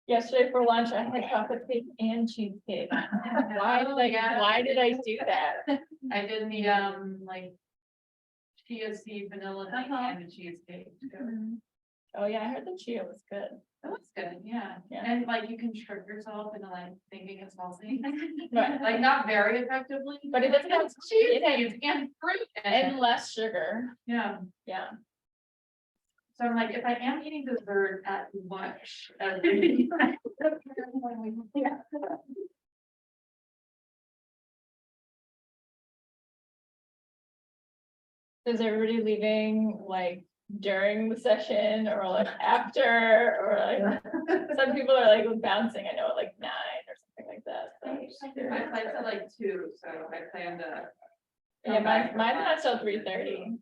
Yesterday for lunch, I had chocolate cake and cheesecake. Why did I do that? I did the like chia seed vanilla thing and the cheesecake. Oh, yeah, I heard the chia was good. That was good, yeah. Yeah. And like you can trick yourself into like thinking it's healthy. Right. Like not very effectively. But it doesn't have cheese cheese and fruit. and less sugar. Yeah. Yeah. So I'm like, if I am eating dessert at lunch. Is everybody leaving like during the session or like after or like some people are like bouncing, I know at like 9 or something like that. So My flight's at like 2, so I plan to. yeah, mine's not till 3:30.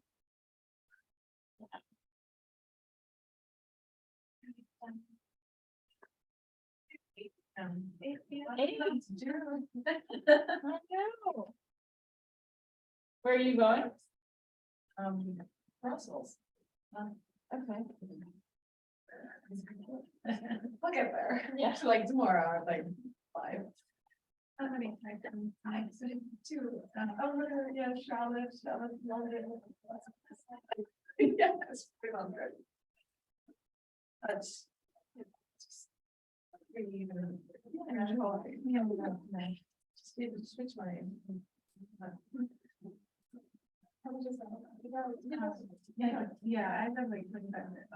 Where are you going? Brussels. Okay. We'll get there. Yeah. So like tomorrow, like 5. How many times? I said 2. Oh, yeah, Charlotte. Yes, 300. That's. Just need to switch my. Yeah, I have like 25 minutes.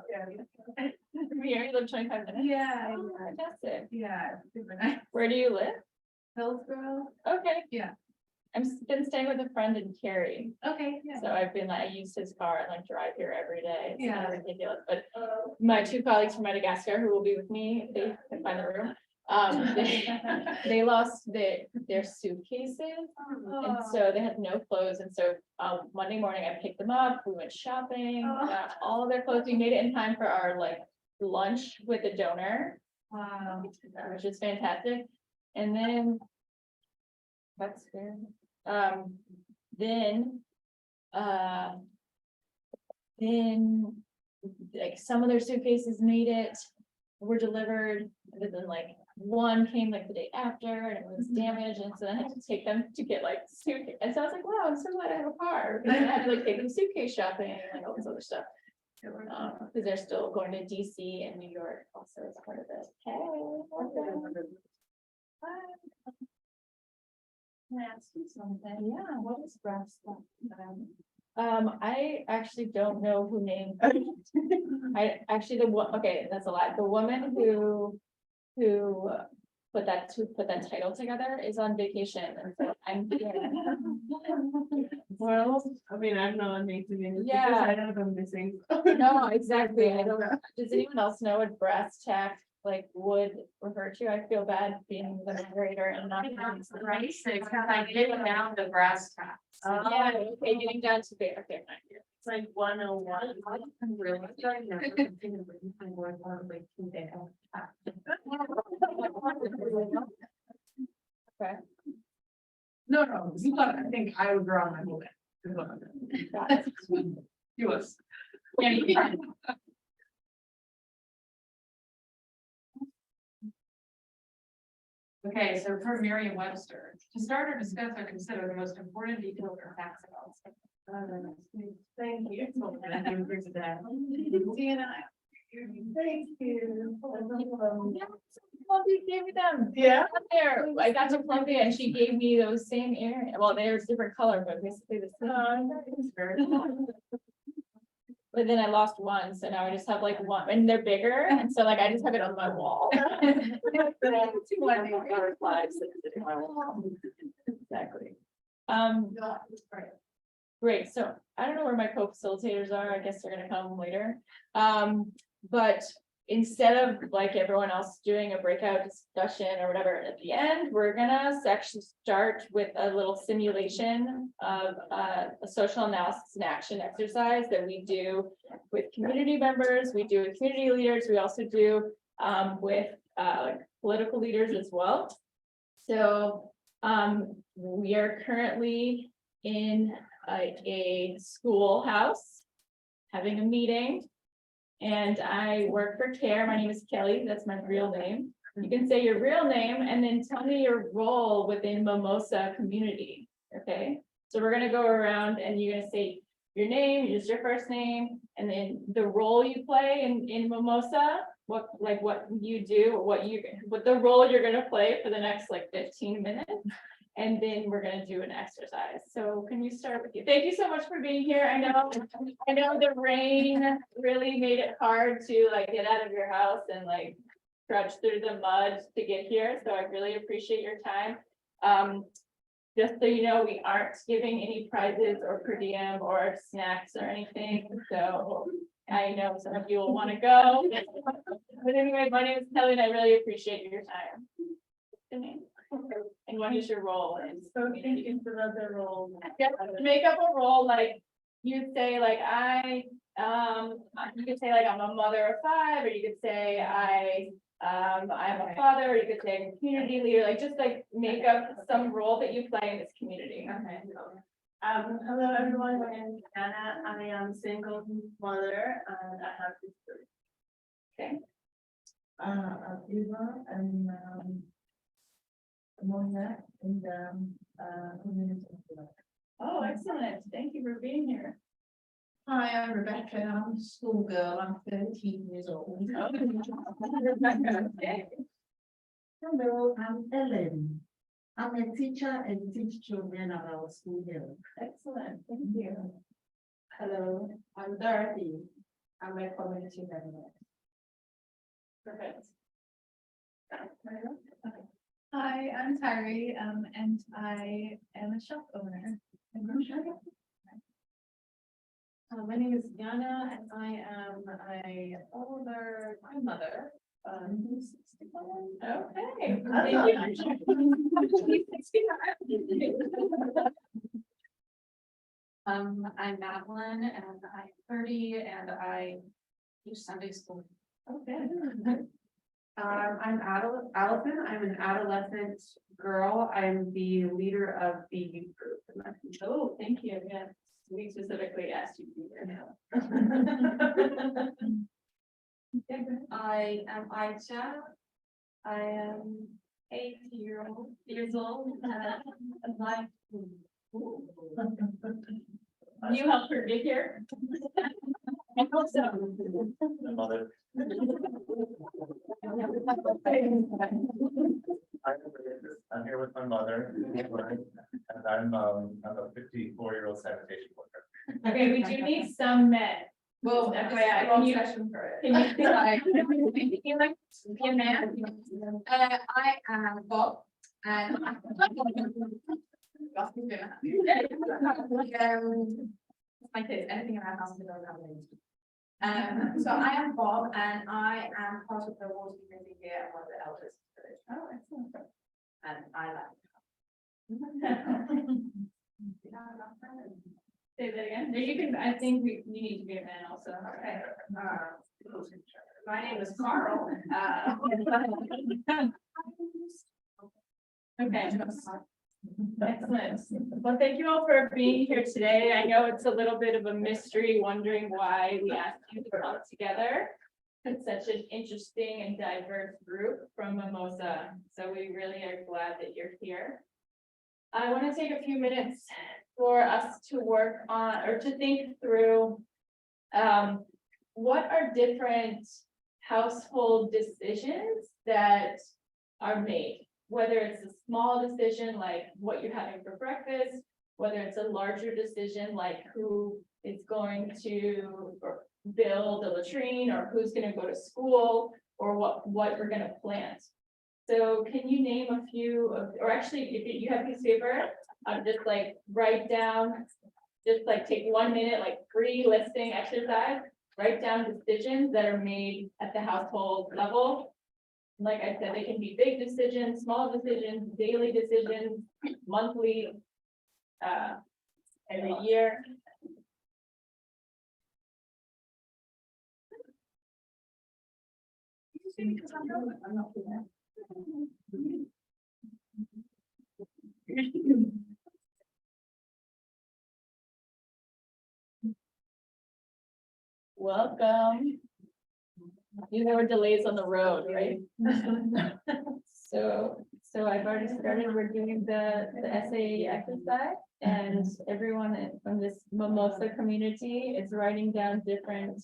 Here, you live 25 minutes? Yeah. Oh, fantastic. Yeah, super nice. Where do you live? Hillsborough. Okay. Yeah. Been staying with a friend in Cary. Okay, yeah. So I've been like, I use his car and like drive here every day. It's kind Yeah. of ridiculous, but my 2 colleagues from Madagascar who will be with me, if they can find the room. They lost their suitcases. And so they had no clothes. And so Monday morning I picked them up. We went shopping, got all of their clothes. We made it in time for our like lunch with a donor, Wow. which is fantastic. And then that's fair. Then like some of their suitcases made it, were delivered, but then like one came like the day after and it was damaged, and so I had to take them to get like suitcase. And so I was like, wow, I'm so glad I have a car. And I had to like take them suitcase shopping and like all this other stuff. Because they're still going to DC and New York also as part of it. Hey. Can I ask you something? Yeah. What is breast? I actually don't know who named. I actually okay, that's a lot. The woman who put that title together is on vacation, and so I'm here. Well, I mean, I'm not amazing. Yeah. I don't know if I'm missing. No, exactly. I don't. Does anyone else know what breast tack like would refer to? I feel bad being the moderator and not. Right, because I did down the brass tacks. Yeah, okay, getting down to the, okay, fine. It's like 101. I'm really starting to think of my board on like 2 days. Okay. No, you thought, I think I would draw my movement. Got it. He was. Yeah, you can. Okay, so for Merriam-Webster, to start or discuss or consider the most important details or facts about. Thank you. Thank you. Columbia gave me them. Yeah. Up there, I got to Columbia and she gave me those same earrings. Well, they're different color, but basically the same. But then I lost one, so now I just have like one, and they're bigger, and so like I just have it on my wall. Exactly. Great, so I don't know where my co-facilitators are, I guess they're gonna come later. But instead of like everyone else doing a breakout discussion or whatever, at the end, we're gonna actually start with a little simulation of a social analysis and action exercise that we do with community members, we do with community leaders, we also do with like political leaders as well. So we are currently in a schoolhouse having a meeting. and I work for CARE. My name is Kelly, that's my real name. You can say your real name and then tell me your role within Mimosa community, okay? So we're gonna go around and you're gonna say your name, just your first name, and then the role you play in Mimosa, what you do, what the role you're gonna play for the next like 15 minutes. And then we're gonna do an exercise. So can we start with you? Thank you so much for being here. I know the rain really made it hard to like get out of your house and like trudge through the mud to get here. So I really appreciate your time. Just so you know, we aren't giving any prizes or per diem or snacks or anything. So I know some of you will want to go. But anyway, my name is Kelly and I really appreciate your time. And what is your role? And So thinking for other role. just make up a role, like you'd say like you could say like I'm a mother of 5, or you could say I'm a father, or you could say I'm a community leader, like just like make up some role that you play in this community. Okay. Hello, everyone. My name is Anna. I am single mother and I have 2 children. Okay. Eva and Mona in the community. Oh, excellent. Thank you for being here. Hi, I'm Rebecca, and I'm a schoolgirl, I'm 13 years old. Okay. Hello, I'm Ellen. I'm a teacher and teach children at our school here. Excellent. Thank you. Hello, I'm Dorothy. I'm a community member. Perfect. Hi, I'm Tyree, and I am a shop owner. My name is Yana and I am a older grandmother. Who's 65. Okay. Thank you. I'm Madeline, and I'm 30, and I teach Sunday school. Okay. I'm Allison. I'm an adolescent girl. I'm the leader of the youth group. Oh, thank you. Yeah, we specifically asked you to be here. I am Aisha. I am 8 years old, and like. You helped her get here? I hope so. My mother. I'm here with my mother, and I'm a 54-year-old sanitation worker. Okay, we do need some men. Well, FYI, can you, can you like, be a man? I am Bob, and my kids, anything in our house, we don't have names. So I am Bob, and I am part of the water committee here and one of the elders. Oh, excellent. And I like. Say that again. No, you can, I think you need to be a man also. Okay. My name is Carl. Okay. Excellent. Well, thank you all for being here today. I know it's a little bit of a mystery, wondering why we asked you to come together. It's such an interesting and diverse group from Mimosa. So we really are glad that you're here. I want to take a few minutes for us to work on or to think through what are different household decisions that are made, whether it's a small decision like what you're having for breakfast, whether it's a larger decision like who is going to build a latrine or who's going to go to school or what we're going to plant. So can you name a few of, or actually if you have a piece of paper, just like write down, just like take 1 minute, like free listing exercise, write down decisions that are made at the household level. Like I said, they can be big decisions, small decisions, daily decisions, monthly, every year. Welcome. few more delays on the road, right? So I've already started reviewing the essay exercise, and everyone from this mimosa community is writing down different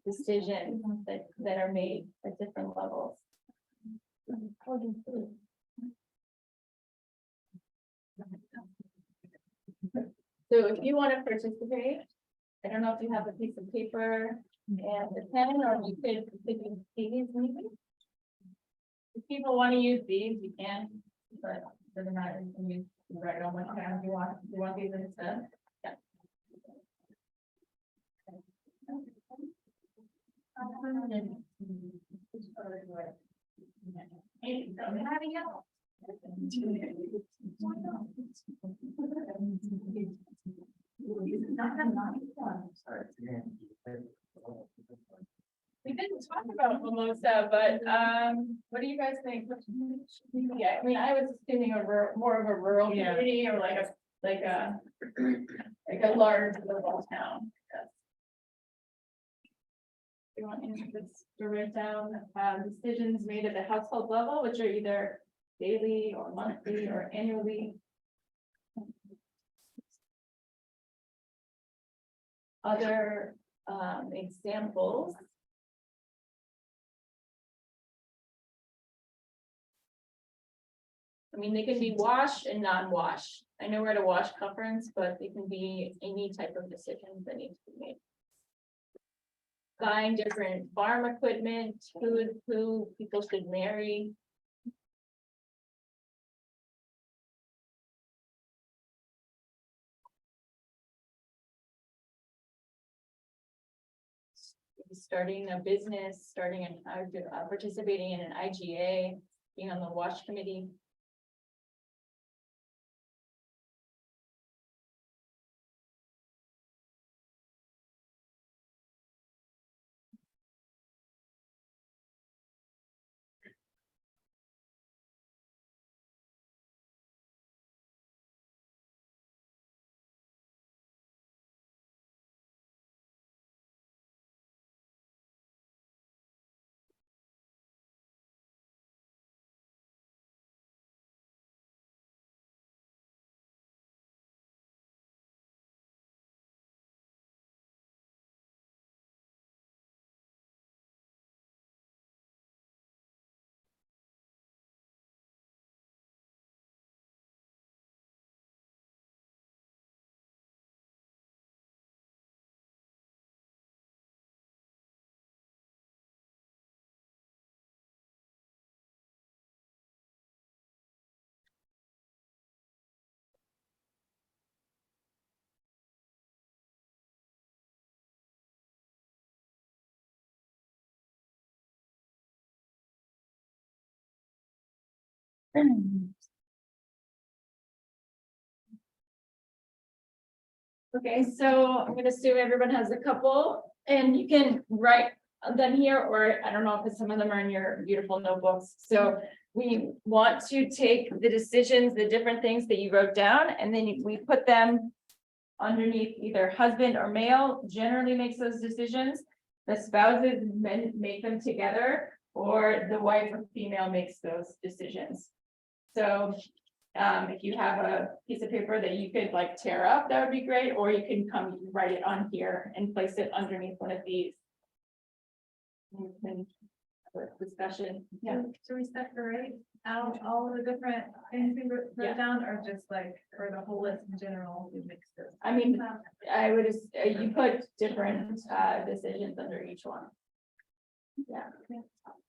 decisions that are made at different levels. So if you want to participate, I don't know if you have a piece of paper and a pen, or you could use these maybe. If people want to use these, you can, but it doesn't matter, you can use right on what time you want these instead. Yeah. We didn't talk about mimosa, but what do you guys think? Yeah, I mean, I was assuming more of a rural community, or like a large rural town. You want to write down decisions made at the household level, which are either daily or monthly or annually. Other examples. I mean, they can be wash and non-wash. I know we're at a wash conference, but they can be any type of decisions that need to be made. Buying different farm equipment, who people should marry. Starting a business, participating in an IGA, being on the wash committee. Okay, so I'm gonna assume everyone has a couple, and you can write them here, or I don't know if some of them are in your beautiful notebooks. So we want to take the decisions, the different things that you wrote down, and then we put them underneath either husband or male generally makes those decisions. The spouses make them together, or the wife or female makes those decisions. So if you have a piece of paper that you could like tear up, that would be great, or you can come write it on here and place it underneath one of these. Discussion. Yeah, so we separate out all the different things we wrote down, or just like, or the whole list in general, we mix this. I mean, I would, you put different decisions under each one. Yeah.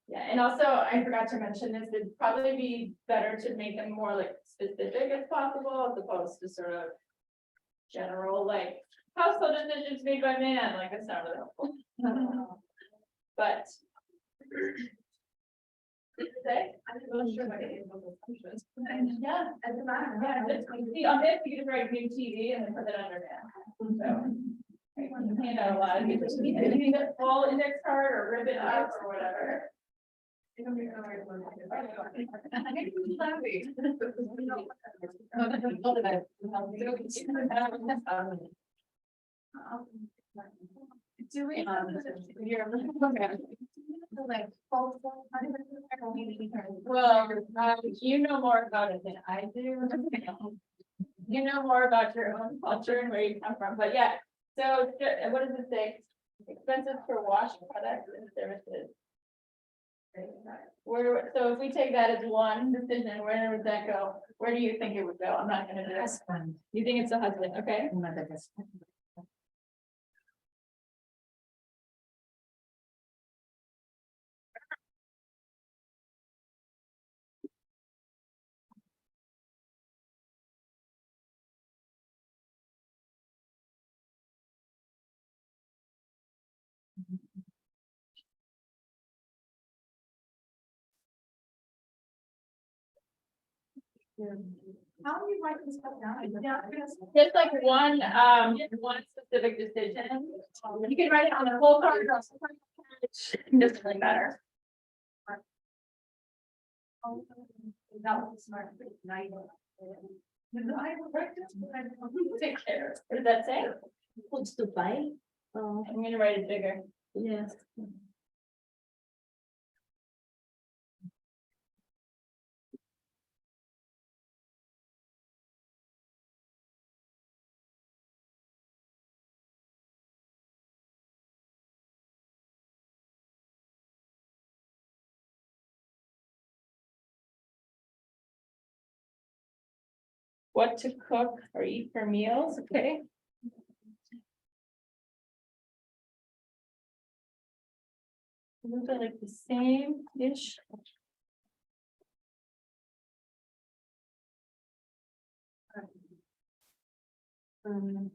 Yeah, and also I forgot to mention this, it'd probably be better to make them more like specific as possible, as opposed to sort of general, like household decisions made by man, like that's not really helpful. But. I'm not sure what it is. Yeah, At the back, yeah, see, on this, you can write new TV and then put it under man. So. You can hand out a lot of these, you can get full index card or ribbon up or whatever. Do we? Like, Well, you know more about it than I do. You know more about your own culture and where you come from, but yeah, so what does it say? Expenses for wash products and services. Where, so if we take that as one decision, where would that go? Where do you think it would go? I'm not gonna do it. Husband. You think it's the husband, okay? Mother husband. How do you write this stuff down? Just like one specific decision. You can write it on the whole card. Or something. Doesn't really matter. That was smart. Now you don't. Take care. What does that say? What's the buy? Oh, I'm gonna write it bigger. yes. What to cook or eat for meals, okay? A little bit like the same-ish. Oh,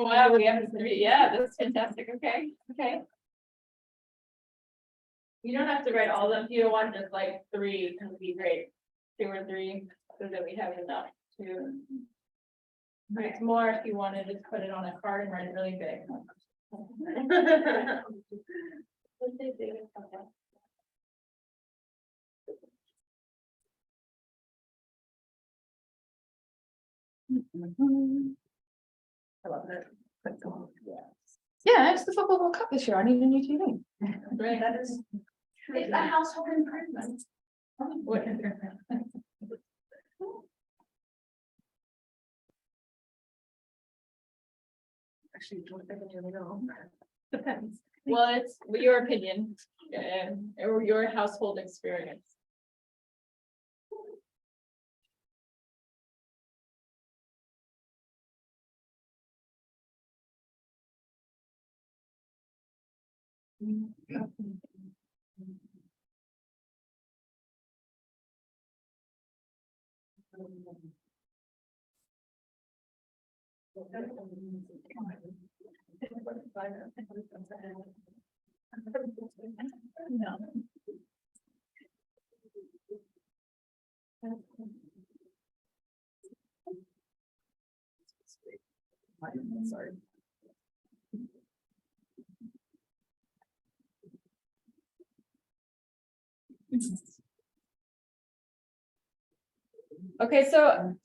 wow, we have three, yeah, that's fantastic, okay, okay. You don't have to write all of them, if you want just like three, it would be great, 2 or 3, so that we have enough to. It's more if you want to just put it on a card and write it really big. I love it. Yeah, it's the football World Cup this year. I need a new TV. Right, That is. It's a household improvement. what is there? Actually, don't think I really know. Depends. Well, it's your opinion, or your household experience. No. Sorry. Okay, so,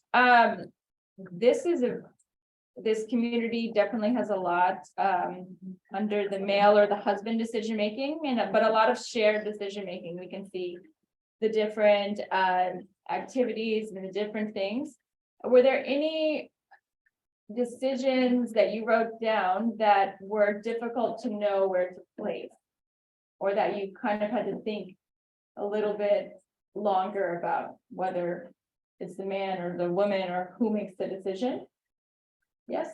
this community definitely has a lot, under the male or the husband decision making, but a lot of shared decision making. We can see the different, activities and the different things. Were there any decisions that you wrote down that were difficult to know where to place? Or that you kind of had to think a little bit longer about whether it's the man or the woman or who makes the decision? Yes,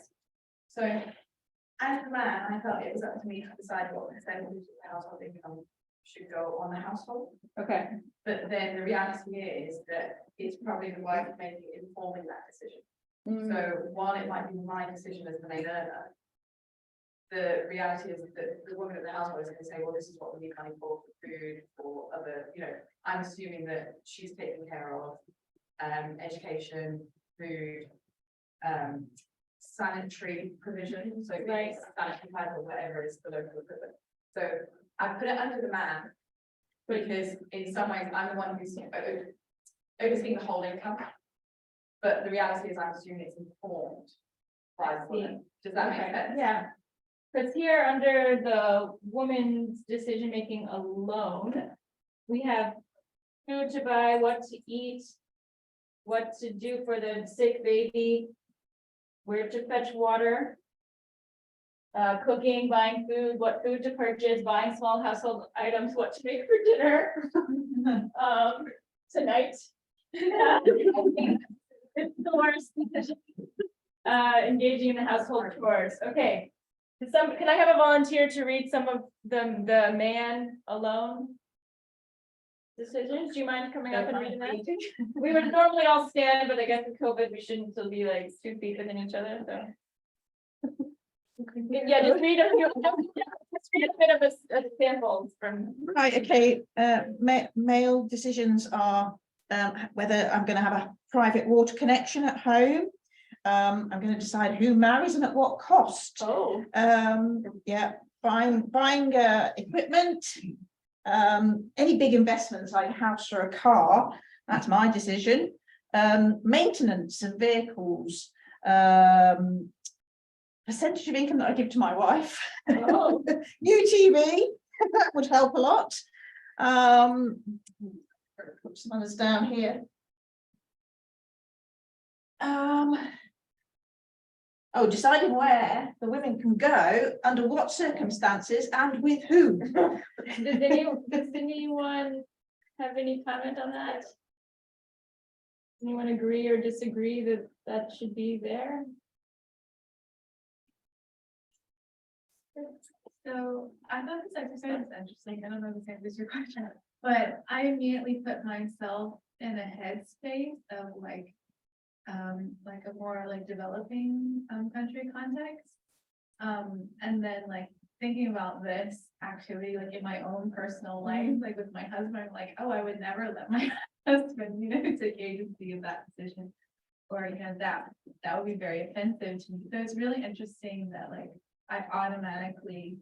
So, as the man, I felt it was up to me to decide what percentage of the household income should go on the household. okay, But then the reality is that it's probably the wife making informing that decision. Mm, So while it might be my decision as the main earner, the reality is that the woman in the household is going to say, well, this is what we need money for food, for other, I'm assuming that she's taking care of education, food, sanitary provision, so Right. sanitary pads or whatever is the local equivalent. So I put it under the man because in some ways I'm the one who's overseeing the whole income. But the reality is I'm assuming it's informed Five women. Does that make Okay, sense? yeah. Cause here under the woman's decision-making alone, we have food to buy, what to eat, what to do for the sick baby, where to fetch water, cooking, buying food, what food to purchase, buying small household items, what to make for dinner, tonight. It's the worst. Engaging in the household chores, okay. Can I have a volunteer to read some of the man alone decisions? Do you mind coming up and reading that? We would normally all stand, but I guess with COVID, we shouldn't still be like 2 feet within each other, so. Yeah, just read a few, just read a bit of a sample from. Right, okay, male decisions are whether I'm gonna have a private water connection at home. I'm gonna decide who marries and at what cost. Oh. Yeah, buying equipment. Any big investments like a house or a car, that's my decision. Maintenance of vehicles. Percentage of income that I give to my wife. Oh. New TV, that would help a lot. Put some others down here. Oh, deciding where the women can go, under what circumstances and with whom. Does anyone have any comment on that? Anyone agree or disagree that that should be there? So I thought this exercise was interesting. I don't know if this answers your question, but I immediately put myself in a headspace of like a more like developing country context. And then like thinking about this activity like in my own personal life, like with my husband, I'm like, oh, I would never let my husband, take agency of that decision. Or that would be very offensive to me. So it's really interesting that like I automatically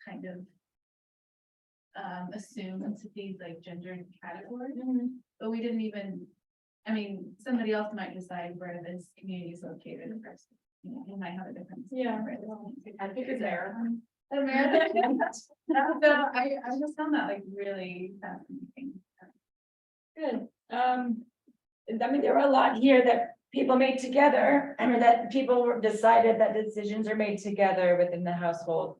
kind of assume into these like gendered categories, but we didn't even, I mean, somebody else might decide where this community is located, of course, you might have a different. Yeah. I think it's Marathon. So I just found that like really fascinating. Good. I mean, there were a lot here that people made together, I mean, that people decided that decisions are made together within the household.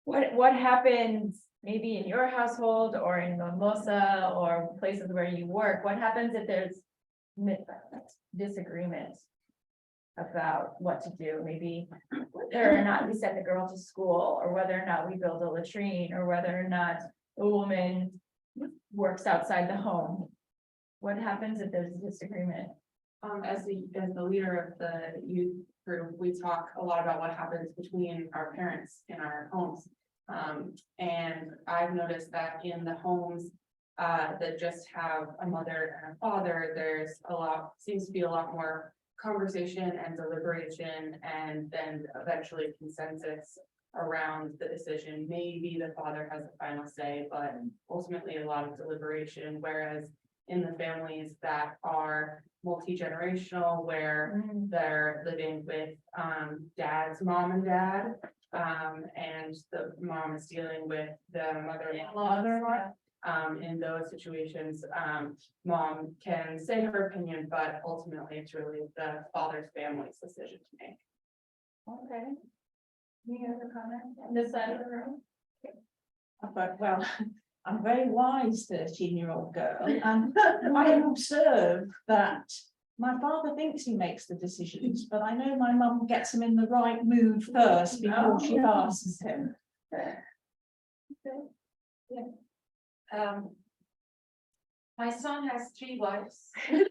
What happens maybe in your household or in Mimosa or places where you work? What happens if there's disagreement about what to do? Maybe whether or not we send the girl to school, or whether or not we build a latrine, or whether or not a woman works outside the home. What happens if there's a disagreement? As the leader of the youth group, we talk a lot about what happens between our parents in our homes. And I've noticed that in the homes that just have a mother and a father, seems to be a lot more conversation and deliberation, and then eventually consensus around the decision. Maybe the father has the final say, but ultimately a lot of deliberation, whereas in the families that are multi-generational, where they're living with dad's mom and dad, and the mom is dealing with the mother-in-law. In those situations, mom can say her opinion, but ultimately it's really the father's family's decision to make. Okay. Any other comment on this side of the room? But well, I'm a very wise 13-year-old girl, and I have observed that my father thinks he makes the decisions, but I know my mum gets him in the right mood first before she asks him. My son has 3 wives. And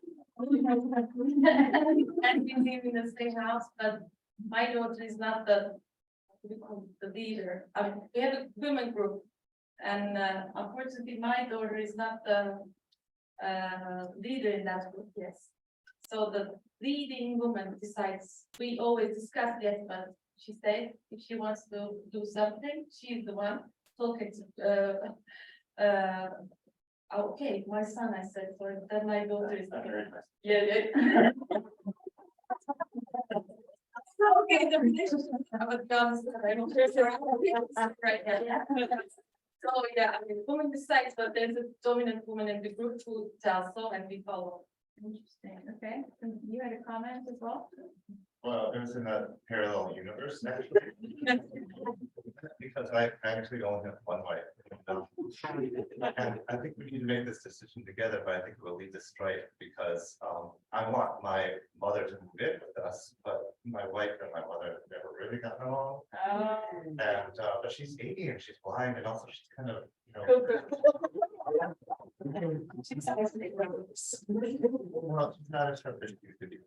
we live in the same house, but my daughter is not the leader. We have a women group. And unfortunately, my daughter is not the leader in that group, yes. So the leading woman decides, we always discuss this, but she said if she wants to do something, she's the one talking to, okay, my son, I said, so then my daughter is. Yeah. Okay, the relationship with guns. Right, yeah. So, yeah, I mean, woman decides, but there's a dominant woman in the group who tells so, and we follow. Interesting, okay, and you had a comment as well? Well, it was in a parallel universe, actually. Because I actually only have one wife. And I think we need to make this decision together, but I think we'll lead the strife because I want my mother to move in with us, but my wife and my mother have never really gotten along. And but she's 80 and she's blind and also she's kind of, you know. Well, she's not as sharp as she used to be.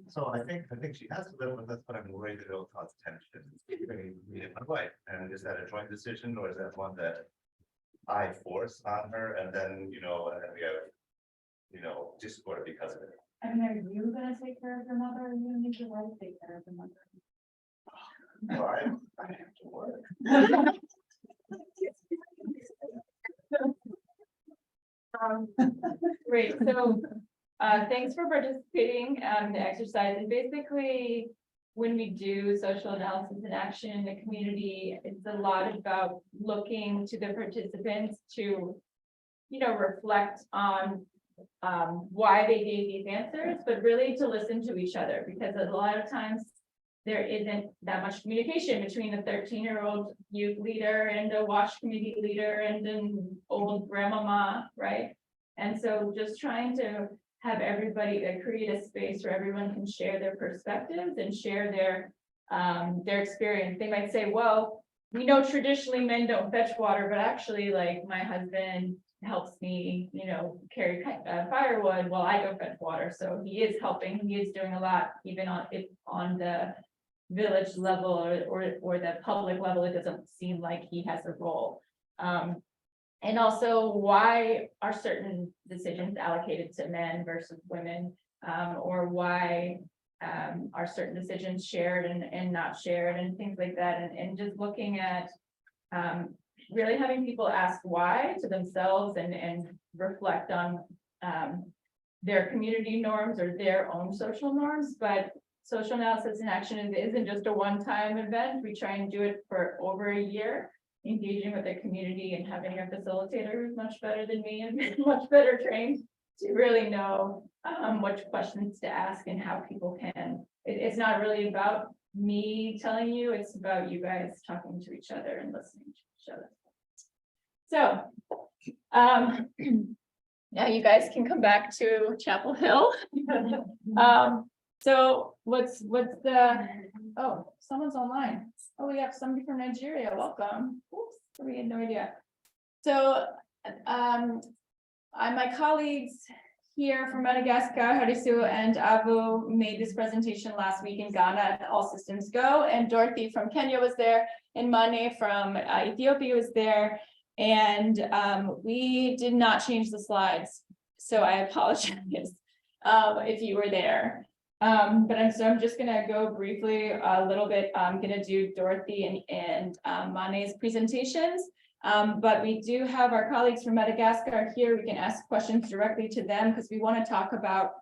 So I think she has to live with us, but I'm worried that it'll cause tension between me and my wife. And is that a joint decision or is that one that I force on her and then, you know, and then we have, you know, discord because of it? And are you gonna take care of your mother or you need your wife take care of your mother? Well, I have to work. Great, so, thanks for participating in the exercise, and basically, when we do social analysis and action in the community, it's a lot about looking to the participants to, you know, reflect on why they gave these answers, but really to listen to each other, because a lot of times there isn't that much communication between a 13-year-old youth leader and a WASH committee leader and an old grandmama, right? And so just trying to have everybody create a space where everyone can share their perspectives and share their experience. They might say, well, we know traditionally men don't fetch water, but actually, like, my husband helps me, you know, carry firewood while I go fetch water. So he is helping, he is doing a lot, even on the village level or the public level. It doesn't seem like he has a role. And also, why are certain decisions allocated to men versus women? Or why are certain decisions shared and not shared and things like that? And just looking at really having people ask why to themselves and reflect on their community norms or their own social norms. But social analysis and action isn't just a one-time event. We try and do it for over a year, engaging with the community and having a facilitator who's much better than me and much better trained to really know which questions to ask and how people can. It's not really about me telling you, it's about you guys talking to each other and listening to each other. So, now you guys can come back to Chapel Hill. So what's the, oh, someone's online. Oh, we have somebody from Nigeria, welcome. Oops, we had no idea. So, my colleagues here from Madagascar, Harisu and Abu made this presentation last week in Ghana at All Systems Go, and Dorothy from Kenya was there, and Mane from Ethiopia was there, and we did not change the slides, so I apologize if you were there. But I'm just gonna go briefly a little bit. I'm gonna do Dorothy and Mane's presentations. But we do have our colleagues from Madagascar here. We can ask questions directly to them because we want to talk about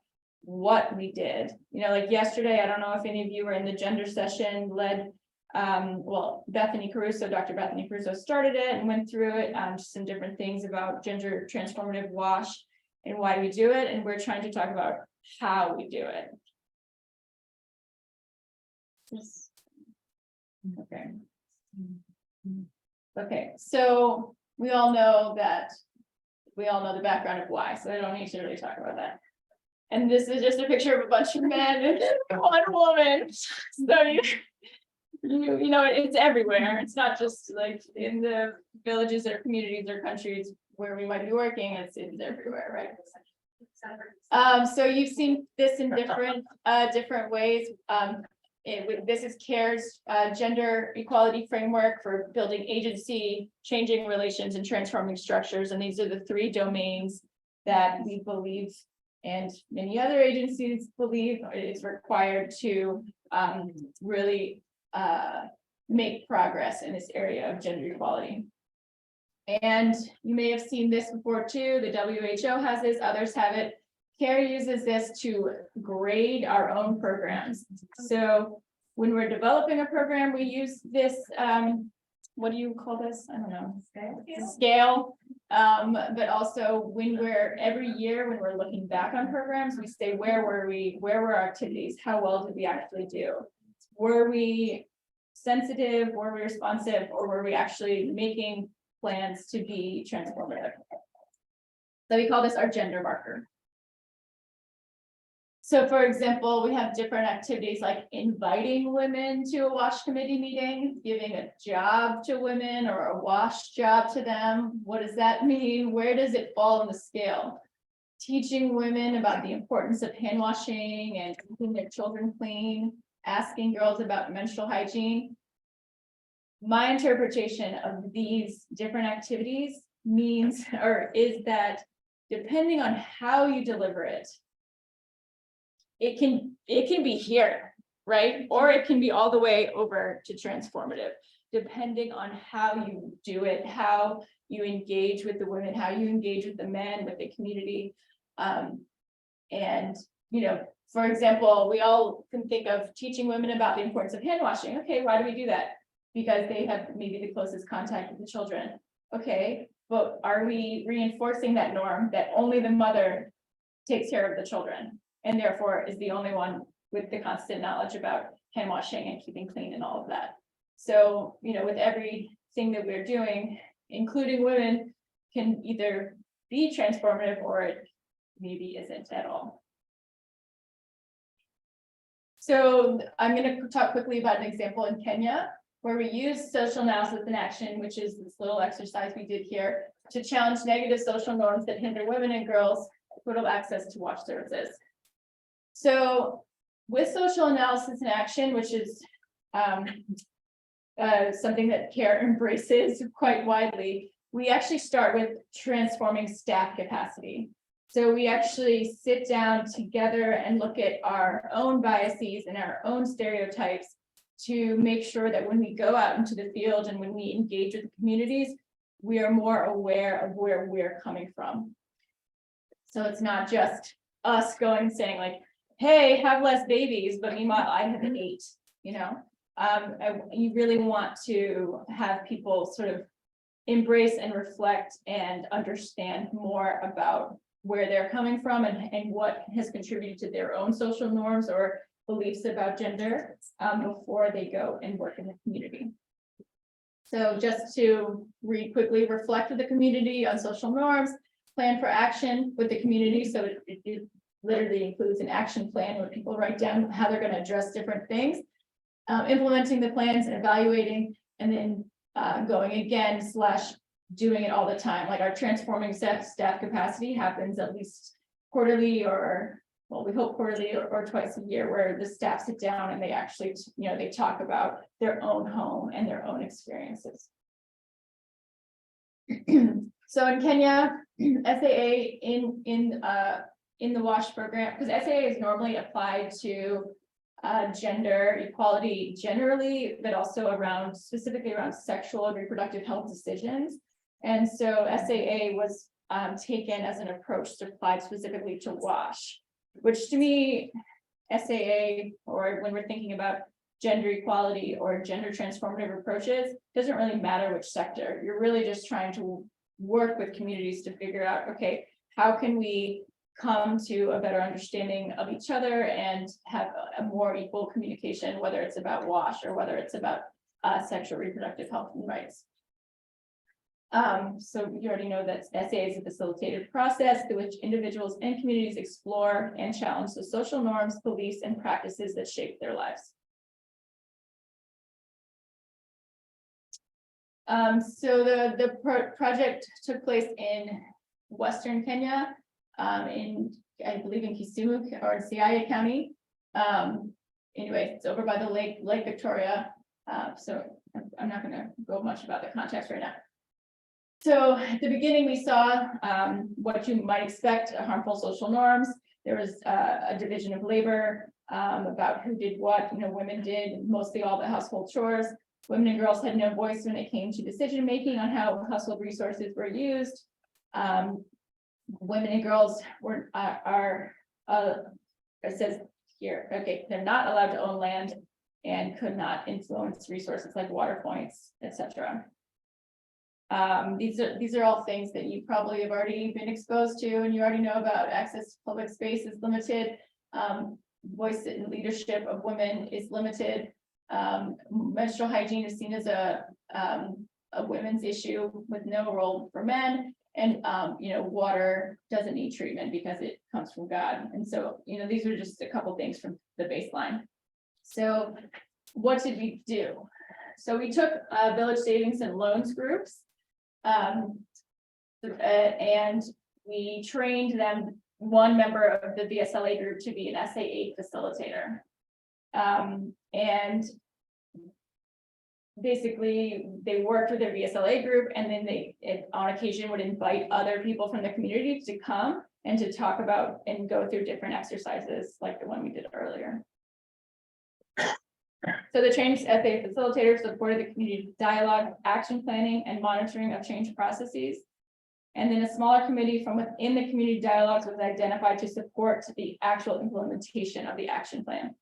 what we did. You know, like yesterday, I don't know if any of you were in the gender session led. Well, Bethany Caruso, Dr. Bethany Caruso started it and went through it, just some different things about gender transformative WASH and why we do it. And we're trying to talk about how we do it. Okay. Okay, so we all know the background of why, so I don't need to really talk about that. And this is just a picture of a bunch of men and one woman. So you know, it's everywhere. It's not just like in the villages or communities or countries where we might be working, it's everywhere, right? So you've seen this in different ways. This is CARE's gender equality framework for building agency, changing relations, and transforming structures. And these are the 3 domains that we believe, and many other agencies believe, is required to really make progress in this area of gender equality. And you may have seen this before too. The WHO has this, others have it. CARE uses this to grade our own programs. So when we're developing a program, we use this, what do you call this? I don't know. Scale. But also when we're, every year, when we're looking back on programs, we say, where were we? Where were our activities? How well did we actually do? Were we sensitive? Were we responsive? Or were we actually making plans to be transformative? So we call this our gender marker. So for example, we have different activities like inviting women to a WASH committee meeting, giving a job to women or a WASH job to them. What does that mean? Where does it fall on the scale? Teaching women about the importance of hand washing and keeping their children clean, asking girls about menstrual hygiene. My interpretation of these different activities means, or is that depending on how you deliver it, it can be here, right? Or it can be all the way over to transformative, depending on how you do it, how you engage with the women, how you engage with the men, with the community. And, you know, for example, we all can think of teaching women about the importance of hand washing. Okay, why do we do that? Because they have maybe the closest contact with the children. Okay, but are we reinforcing that norm that only the mother takes care of the children and therefore is the only one with the constant knowledge about hand washing and keeping clean and all of that? So, you know, with everything that we're doing, including women, can either be transformative or it maybe isn't at all. So I'm going to talk quickly about an example in Kenya, where we use social analysis in action, which is this little exercise we did here, to challenge negative social norms that hinder women and girls' equitable access to WASH services. So with social analysis in action, which is something that CARE embraces quite widely, we actually start with transforming staff capacity. So we actually sit down together and look at our own biases and our own stereotypes to make sure that when we go out into the field and when we engage with the communities, we are more aware of where we're coming from. So it's not just us going and saying like, hey, have less babies, but meanwhile I have 8, you know. You really want to have people sort of embrace and reflect and understand more about where they're coming from and what has contributed to their own social norms or beliefs about gender before they go and work in the community. So just to quickly reflect with the community on social norms, plan for action with the community. So it literally includes an action plan where people write down how they're going to address different things, implementing the plans and evaluating, and then going again / doing it all the time. Like our transforming staff capacity happens at least quarterly, or well, we hope quarterly or twice a year, where the staff sit down and they actually, you know, they talk about their own home and their own experiences. So in Kenya, SAA in the WASH program, because SAA is normally applied to gender equality generally, but also around specifically around sexual and reproductive health decisions. And so SAA was taken as an approach to apply specifically to WASH, which to me, SAA, or when we're thinking about gender equality or gender transformative approaches, doesn't really matter which sector. You're really just trying to work with communities to figure out, okay, how can we come to a better understanding of each other and have a more equal communication, whether it's about WASH or whether it's about sexual reproductive health and rights. So you already know that SAA is a facilitated process through which individuals and communities explore and challenge the social norms, beliefs, and practices that shape their lives. So the project took place in Western Kenya, I believe in Kisumu or Siaya County. Anyway, it's over by the Lake Victoria. So I'm not going to go much about the context right now. So at the beginning, we saw what you might expect, harmful social norms. There was a division of labor about who did what. You know, women did mostly all the household chores. Women and girls had no voice when it came to decision making on how household resources were used. Women and girls it says here, okay, they're not allowed to own land and could not influence resources like water points, etc. These are all things that you probably have already been exposed to, and you already know about. Access to public space is limited. Voice and leadership of women is limited. Menstrual hygiene is seen as a women's issue with no role for men. And, water doesn't need treatment because it comes from God. And so, these are just a couple things from the baseline. So what did we do? So we took village savings and loans groups. And we trained them, one member of the VSLA group, to be an SAA facilitator. And basically they worked with their VSLA group, and then they on occasion would invite other people from the community to come and to talk about and go through different exercises like the one we did earlier. So the trained FA facilitators supported the community dialogue, action planning, and monitoring of change processes. And then a smaller committee from within the community dialogues was identified to support the actual implementation of the action plan.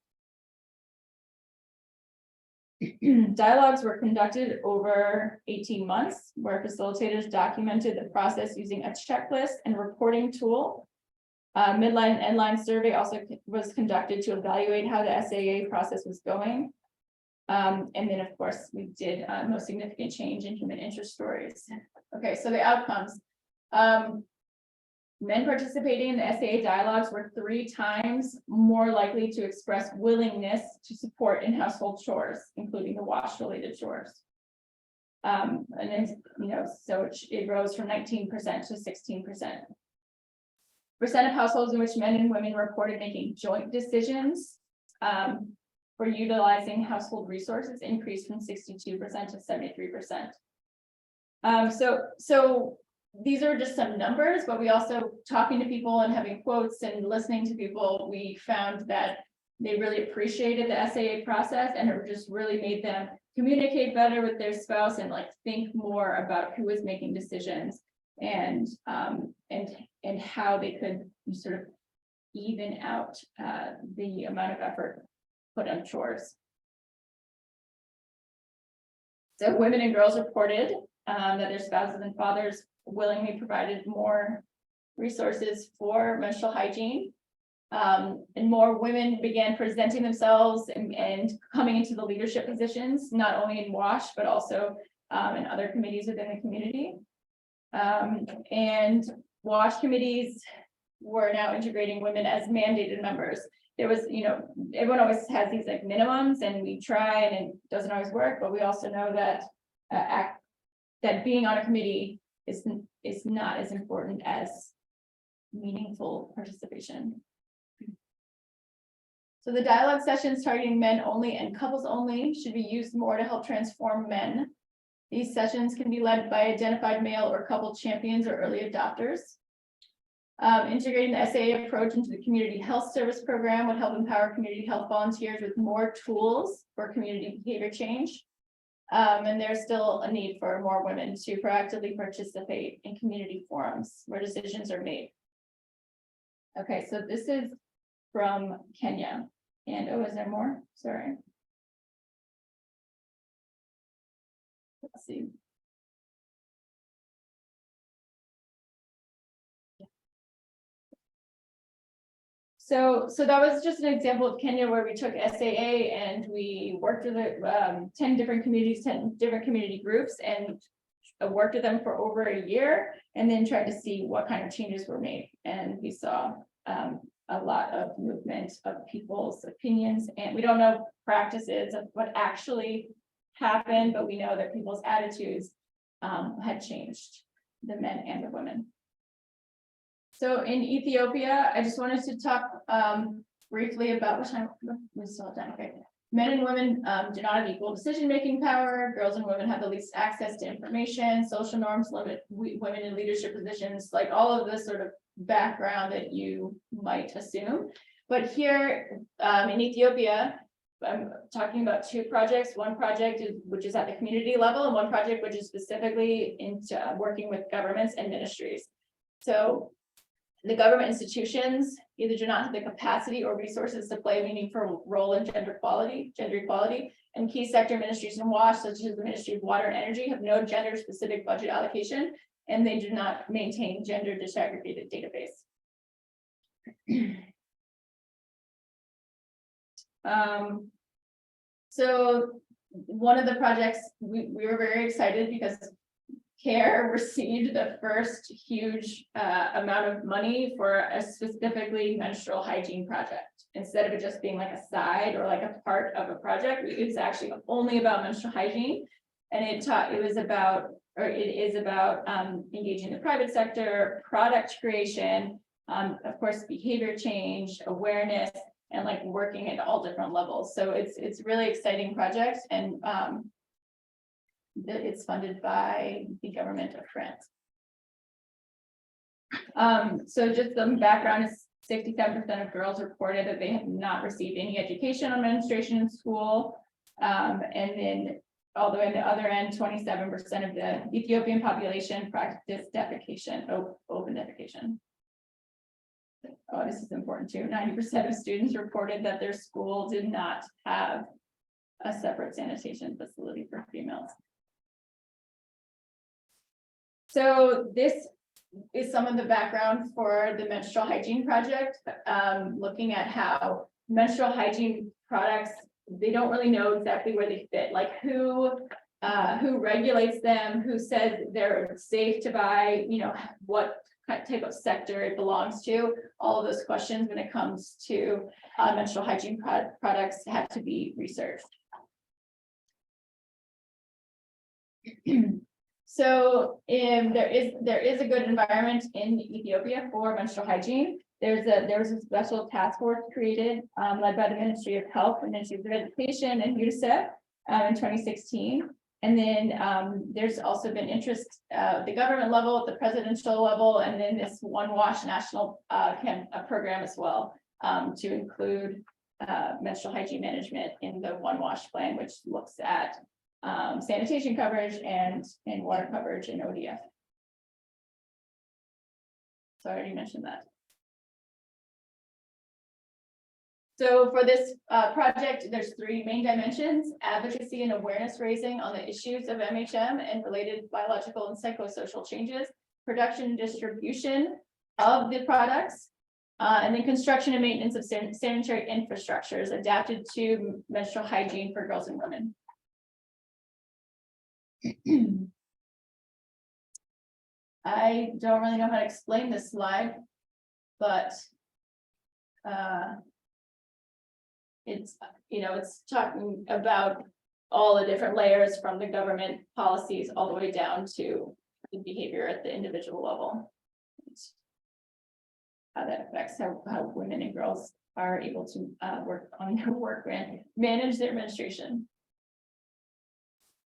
Dialogues were conducted over 18 months, where facilitators documented the process using a checklist and reporting tool. Midline and endline survey also was conducted to evaluate how the SAA process was going. And then, of course, we did no significant change in human interest stories. Okay, so the outcomes. Men participating in the SAA dialogues were 3 times more likely to express willingness to support in household chores, including the wash-related chores. And then, so it rose from 19% to 16%. Percent of households in which men and women reported making joint decisions for utilizing household resources increased from 62% to 73%. So these are just some numbers, but we also, talking to people and having quotes and listening to people, we found that they really appreciated the SAA process, and it just really made them communicate better with their spouse and think more about who was making decisions and how they could sort of even out the amount of effort put on chores. So women and girls reported that their spouses and fathers willingly provided more resources for menstrual hygiene. And more women began presenting themselves and coming into the leadership positions, not only in WASH, but also in other committees within the community. And WASH committees were now integrating women as mandated members. There was, everyone always has these minimums, and we try, and it doesn't always work, but we also know that that being on a committee is not as important as meaningful participation. So the dialogue sessions targeting men only and couples only should be used more to help transform men. These sessions can be led by identified male or couple champions or early adopters. Integrating the SAA approach into the community health service program would help empower community health volunteers with more tools for community behavior change. And there's still a need for more women to proactively participate in community forums where decisions are made. Okay, so this is from Kenya. And is there more? Sorry. Let's see. So that was just an example of Kenya, where we took SAA and we worked with 10 different communities, 10 different community groups, and worked with them for over a year, and then tried to see what kind of changes were made. And we saw a lot of movement of people's opinions, and we don't know practices of what actually happened, but we know that people's attitudes had changed, the men and the women. So in Ethiopia, I just wanted to talk briefly about what time we still have time. Okay. Men and women do not have equal decision-making power. Girls and women have the least access to information. Social norms limit women in leadership positions, like all of this sort of background that you might assume. But here in Ethiopia, I'm talking about 2 projects. One project which is at the community level, and one project which is specifically into working with governments and ministries. So The government institutions either do not have the capacity or resources to play a meaningful role in gender equality, and key sector ministries in WASH, such as the Ministry of Water and Energy, have no gender-specific budget allocation, and they do not maintain gender disaggregated database. So one of the projects, we were very excited because CARE received the first huge amount of money for a specifically menstrual hygiene project. Instead of it just being like a side or like a part of a project, it was actually only about menstrual hygiene. And it is about engaging the private sector, product creation, of course, behavior change, awareness, and like working at all different levels. So it's a really exciting project, and it's funded by the government of France. So just some background is 67% of girls reported that they have not received any education on menstruation in school. And then although in the other end, 27% of the Ethiopian population practice defecation, open defecation. Oh, this is important too. 90% of students reported that their school did not have a separate sanitation facility for females. So this is some of the background for the menstrual hygiene project, looking at how menstrual hygiene products, they don't really know exactly where they fit, like who regulates them, who says they're safe to buy, you know, what type of sector it belongs to. All of those questions when it comes to menstrual hygiene products have to be researched. So there is a good environment in Ethiopia for menstrual hygiene. There was a special task force created led by the Ministry of Health and Ministry of Education and UNICEF in 2016. And then there's also been interest at the government level, at the presidential level, and then this One Wash national program as well, to include menstrual hygiene management in the One Wash plan, which looks at sanitation coverage and water coverage in ODF. So I already mentioned that. So for this project, there's 3 main dimensions: advocacy and awareness raising on the issues of MHM and related biological and psychosocial changes, production and distribution of the products, and then construction and maintenance of sanitary infrastructures adapted to menstrual hygiene for girls and women. I don't really know how to explain this slide, but it's, you know, it's talking about all the different layers from the government policies all the way down to the behavior at the individual level. How that affects how women and girls are able to work on their work and manage their menstruation.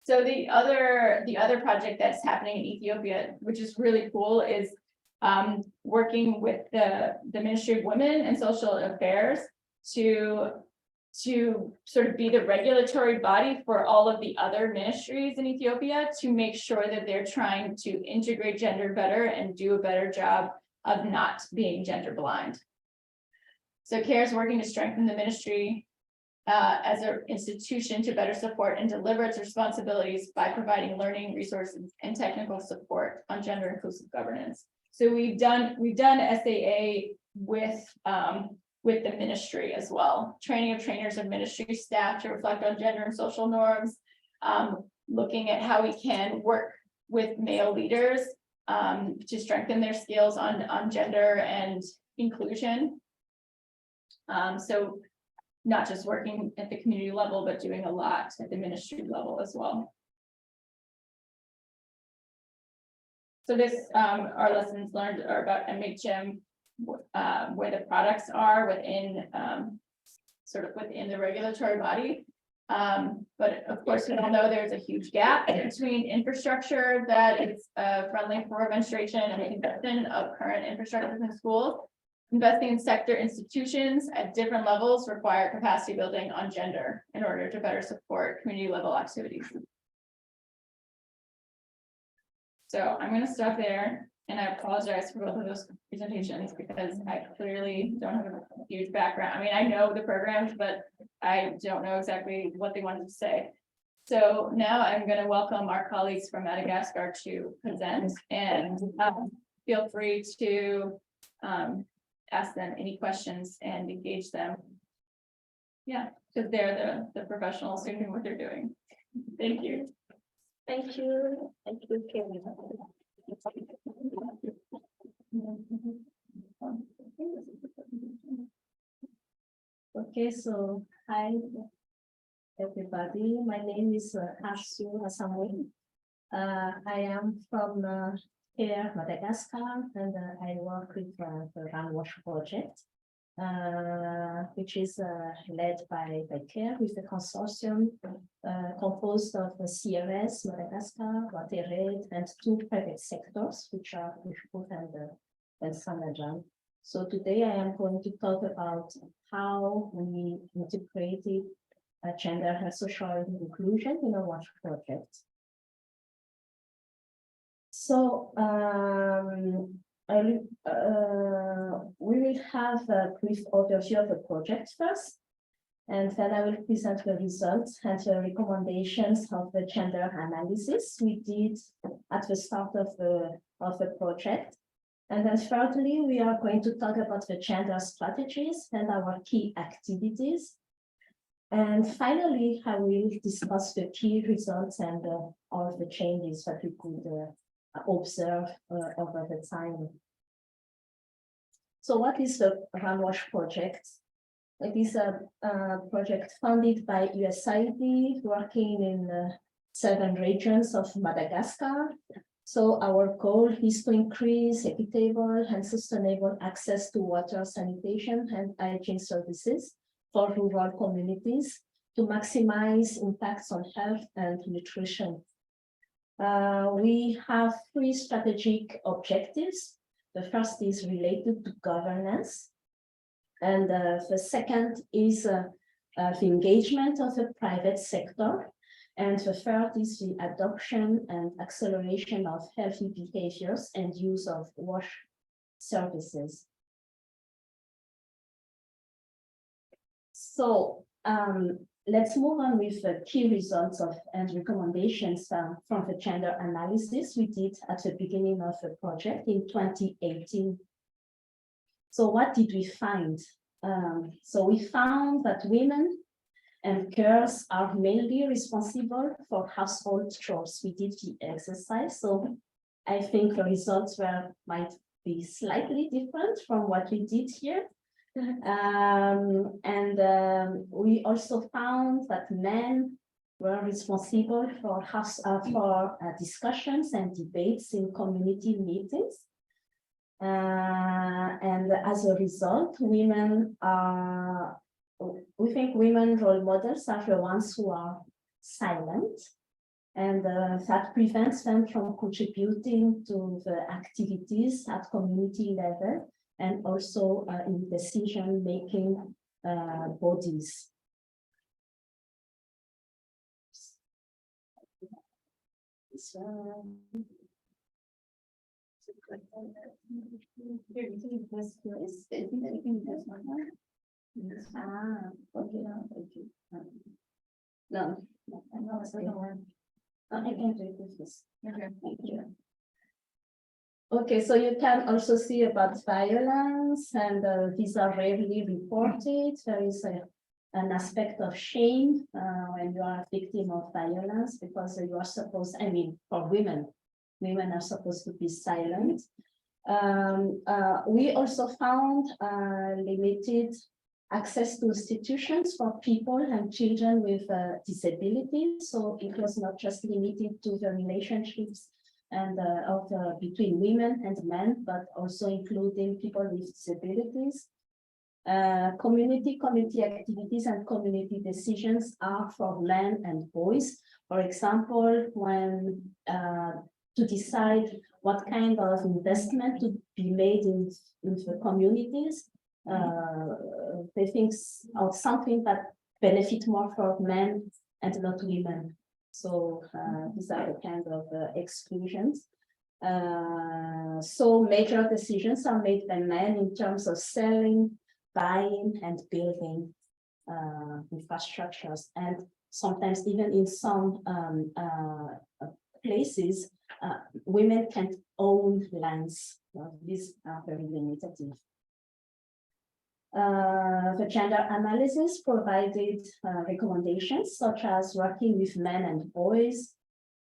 So the other project that's happening in Ethiopia, which is really cool, is working with the Ministry of Women and Social Affairs to sort of be the regulatory body for all of the other ministries in Ethiopia to make sure that they're trying to integrate gender better and do a better job of not being gender blind. So CARE is working to strengthen the ministry as an institution to better support and deliver its responsibilities by providing learning resources and technical support on gender inclusive governance. So we've done SAA with the ministry as well, training of trainers and ministry staff to reflect on gender and social norms, looking at how we can work with male leaders to strengthen their skills on gender and inclusion. So not just working at the community level, but doing a lot at the ministry level as well. So this, our lessons learned are about MHM, where the products are within, sort of within the regulatory body. But of course, we all know there's a huge gap between infrastructure that is friendly for menstruation and the investment of current infrastructure in schools. Investing in sector institutions at different levels require capacity building on gender in order to better support community level activities. So I'm going to stop there And I apologize for both of those presentations because I clearly don't have a huge background. I mean, I know the programs, but I don't know exactly what they wanted to say. So now I'm going to welcome our colleagues from Madagascar to present, and feel free to ask them any questions and engage them. Yeah, because they're the professionals who know what they're doing. Thank you. Thank you. Thank you, Kevin. Okay, so hi, everybody. My name is Asu Asamoah. I am from here, Madagascar, and I work with the Runwash project, which is led by CARE with the consortium composed of the CRS, Madagascar, Waterred, and 2 private sectors, which are Bushboot and Sanajan. So today I am going to talk about how we integrated gender and social inclusion in our WASH project. So we will have a brief overview of the project first, and then I will present the results and the recommendations of the gender analysis we did at the start of the project. And then thirdly, we are going to talk about the gender strategies and our key activities. And finally, I will discuss the key results and all the changes that we could observe over the time. So what is the Runwash project? It is a project funded by USAID, working in 7 regions of Madagascar. So our goal is to increase equitable and sustainable access to water, sanitation, and hygiene services for rural communities to maximize impacts on health and nutrition. We have 3 strategic objectives. The first is related to governance. And the second is the engagement of the private sector. And the third is the adoption and acceleration of healthy behaviors and use of WASH services. So let's move on with the key results and recommendations from the gender analysis we did at the beginning of the project in 2018. So what did we find? So we found that women and girls are mainly responsible for household chores. We did the exercise, so I think the results might be slightly different from what we did here. We also found that men were responsible for discussions and debates in community meetings. And as a result, we think women role models are the ones who are silent, and that prevents them from contributing to the activities at community level and also in decision-making bodies. No, I can do this. Okay, thank you. Okay, so you can also see about violence, and these are rarely reported. There is an aspect of shame when you are a victim of violence, because you are supposed, I mean, for women are supposed to be silent. We also found limited access to institutions for people and children with disabilities. So it was not just limited to the relationships and between women and men, but also including people with disabilities. Community activities and community decisions are for men and boys. For example, when to decide what kind of investment to be made in the communities, they think of something that benefit more for men and not women. So these are the kind of exclusions. So major decisions are made by men in terms of selling, buying, and building infrastructures. And sometimes even in some places, women can't own lands. These are very limited. The gender analysis provided recommendations such as working with men and boys,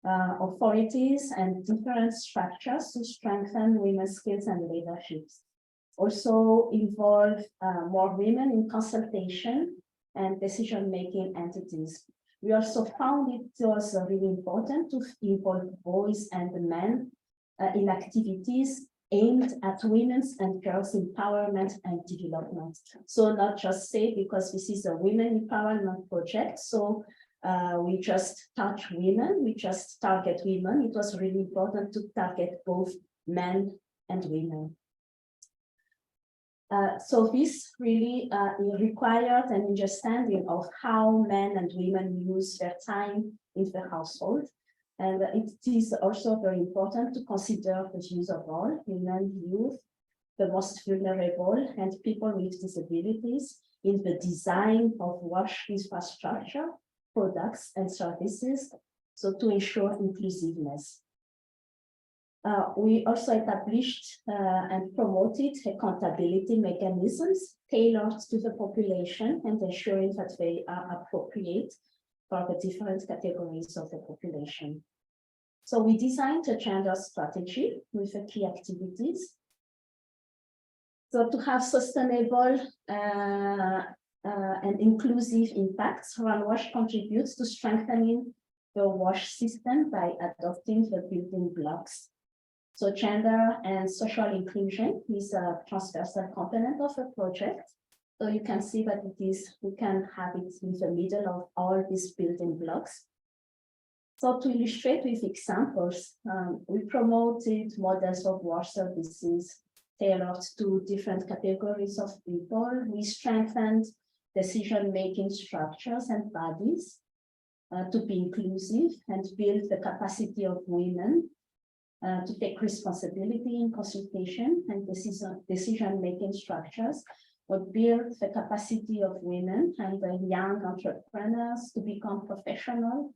authorities and different structures to strengthen women's skills and leaderships. Also involve more women in consultation and decision-making entities. We also found it was really important to involve boys and men in activities aimed at women's and girls' empowerment and development. So not just say, because this is a women empowerment project, so we just touch women, we just target women. It was really important to target both men and women. So this really required an understanding of how men and women use their time in the household. And it is also very important to consider the views of all women, youth, the most vulnerable, and people with disabilities in the design of WASH infrastructure, products, and services, so to ensure inclusiveness. We also established and promoted accountability mechanisms tailored to the population and ensuring that they are appropriate for the different categories of the population. So we designed a gender strategy with the key activities. So to have sustainable and inclusive impacts, Run WASH contributes to strengthening the WASH system by adopting the building blocks. So gender and social inclusion is a transversal component of the project. So you can see that it is, we can have it in the middle of all these building blocks. So to illustrate with examples, we promoted models of WASH services tailored to different categories of people. We strengthened decision-making structures and bodies to be inclusive and build the capacity of women to take responsibility in consultation and decision-making structures, would build the capacity of women and the young entrepreneurs to become professional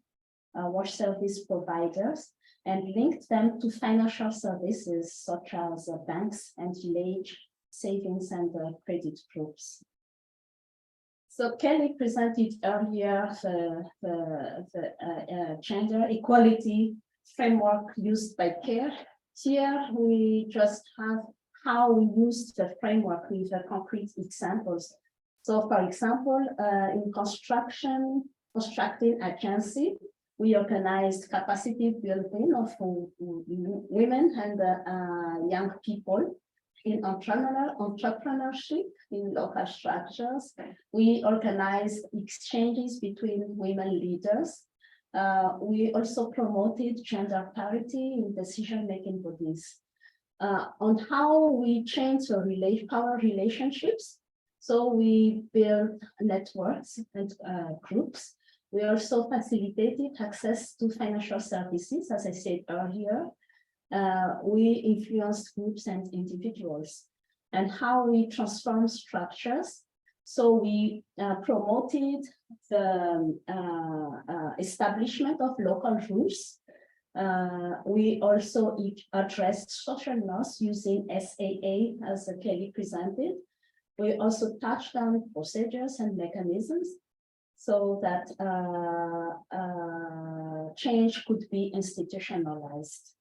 WASH service providers and linked them to financial services such as banks and village savings and credit groups. So Kelly presented earlier the gender equality framework used by CARE. Here we just have how we used the framework with concrete examples. So for example, in constructing agency, we organized capacity building of women and young people in entrepreneurship in local structures. We organized exchanges between women leaders. We also promoted gender parity in decision-making bodies. On how we change the power relationships. So we built networks and groups. We also facilitated access to financial services, as I said earlier. We influenced groups and individuals, and how we transform structures. So we promoted the establishment of local rules. We also addressed social loss using SAA, as Kelly presented. We also touched on procedures and mechanisms so that change could be institutionalized.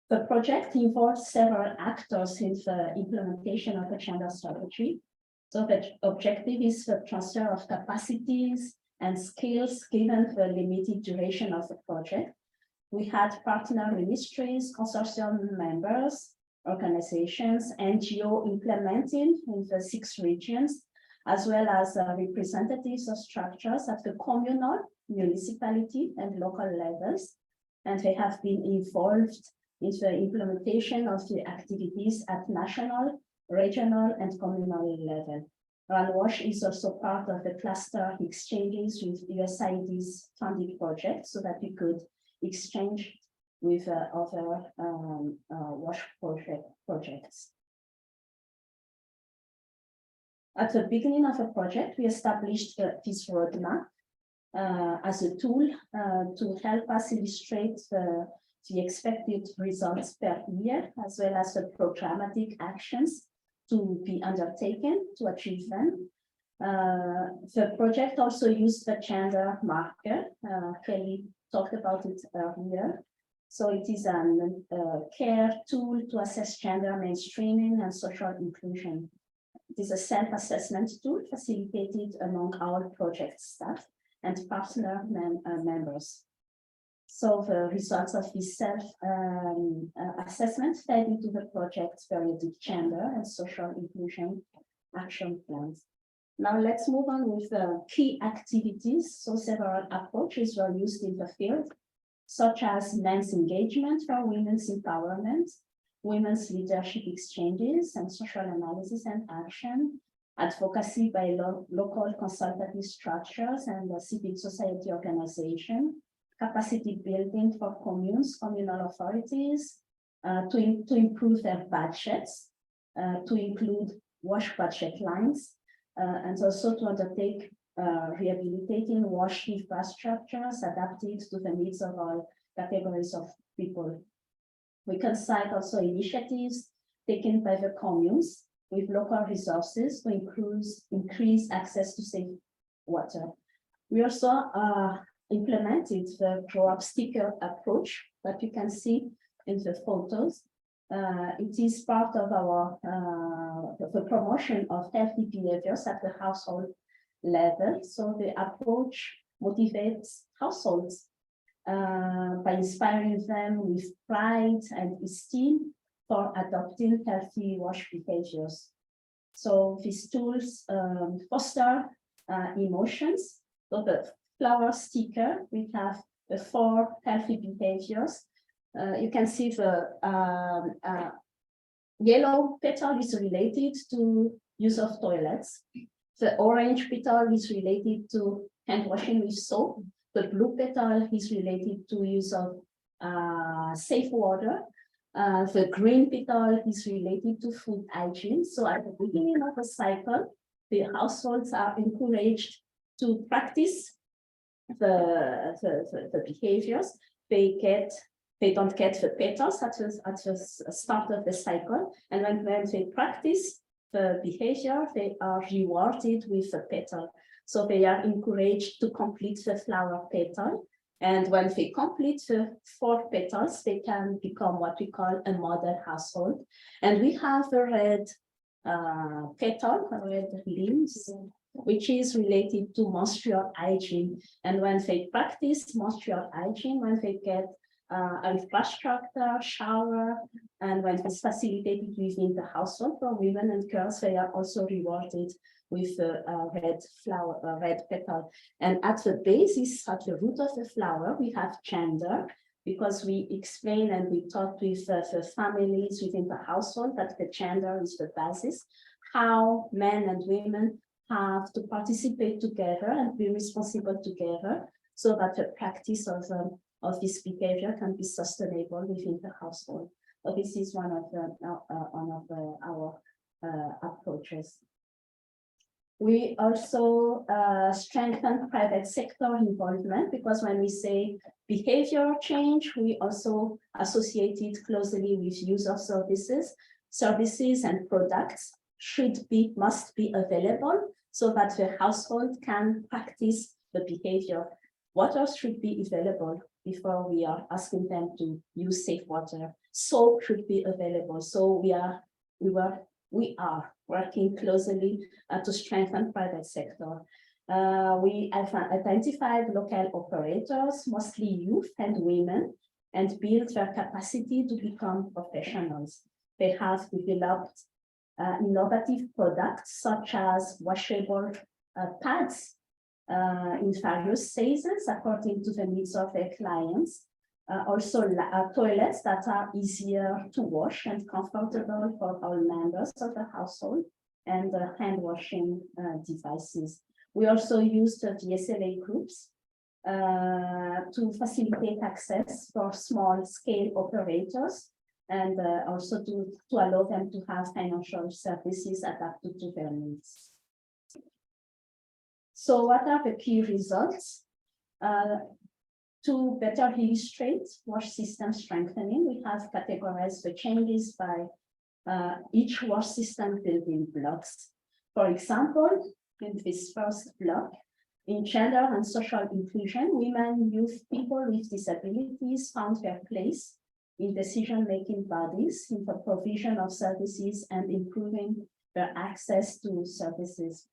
The project involves several actors in the implementation of the gender strategy. So the objective is the transfer of capacities and skills given the limited duration of the project. We had partner ministries, consortium members, organizations, NGO implementing in the 6 regions, as well as representatives of structures at the communal, municipality, and local levels. And they have been involved in the implementation of the activities at national, regional, and communal level. RunWash is also part of the cluster exchanges with USAID's funded project so that we could exchange with other wash projects. At the beginning of the project, we established this roadmap as a tool to help us illustrate the expected results per year, as well as the programmatic actions to be undertaken to achieve them. The project also used the gender marker. Kelly talked about it earlier. So it is a care tool to assess gender mainstreaming and social inclusion. It is a self-assessment tool facilitated among our project staff and partner members. So the results of this self-assessment fed into the project's periodic gender and social inclusion action plans. Now let's move on with the key activities. So several approaches were used in the field, such as men's engagement for women's empowerment, women's leadership exchanges and social analysis and action, advocacy by local consultative structures and civil society organization, capacity building for communes, communal authorities, to improve their budgets, to include wash budget lines, and also to undertake rehabilitating wash infrastructures adapted to the needs of all categories of people. We can cite also initiatives taken by the communes with local resources to increase access to safe water. We also implemented the grow-up sticker approach that you can see in the photos. It is part of our the promotion of healthy behaviors at the household level. So the approach motivates households by inspiring them with pride and esteem for adopting healthy wash behaviors. So these tools foster emotions. So the flower sticker, we have the 4 healthy behaviors. You can see the yellow petal is related to use of toilets. The orange petal is related to hand washing with soap. The blue petal is related to use of safe water. The green petal is related to food hygiene. So at the beginning of the cycle, the households are encouraged to practice the behaviors. They don't get the petals at the start of the cycle. And when they practice the behavior, they are rewarded with the petal. So they are encouraged to complete the flower petal. And when they complete the 4 petals, they can become what we call a model household. And we have the red petal, red leaves, which is related to menstrual hygiene. And when they practice menstrual hygiene, when they get infrastructure, shower, and when it's facilitated within the household for women and girls, they are also rewarded with the red petal. And at the basis, at the root of the flower, we have gender, because we explain and we talk with the families within the household that the gender is the basis, how men and women have to participate together and be responsible together so that the practice of this behavior can be sustainable within the household. So this is one of our approaches. We also strengthen private sector involvement, because when we say behavioral change, we also associate it closely with use of services. Services and products must be available so that the household can practice the behavior. What else should be available before we are asking them to use safe water? Soap should be available. So we are working closely to strengthen private sector. We have identified local operators, mostly youth and women, and build their capacity to become professionals. They have developed innovative products such as washable pads in various sizes according to the needs of their clients. Also toilets that are easier to wash and comfortable for all members of the household. and hand washing devices. We also used the SLA groups to facilitate access for small scale operators and also to allow them to have financial services adapted to their needs. So what are the key results? To better illustrate wash system strengthening, we have categorized the changes by each wash system building blocks. For example, in this first block, in gender and social inclusion, women, youth, people with disabilities found their place in decision-making bodies, in the provision of services and improving their access to services.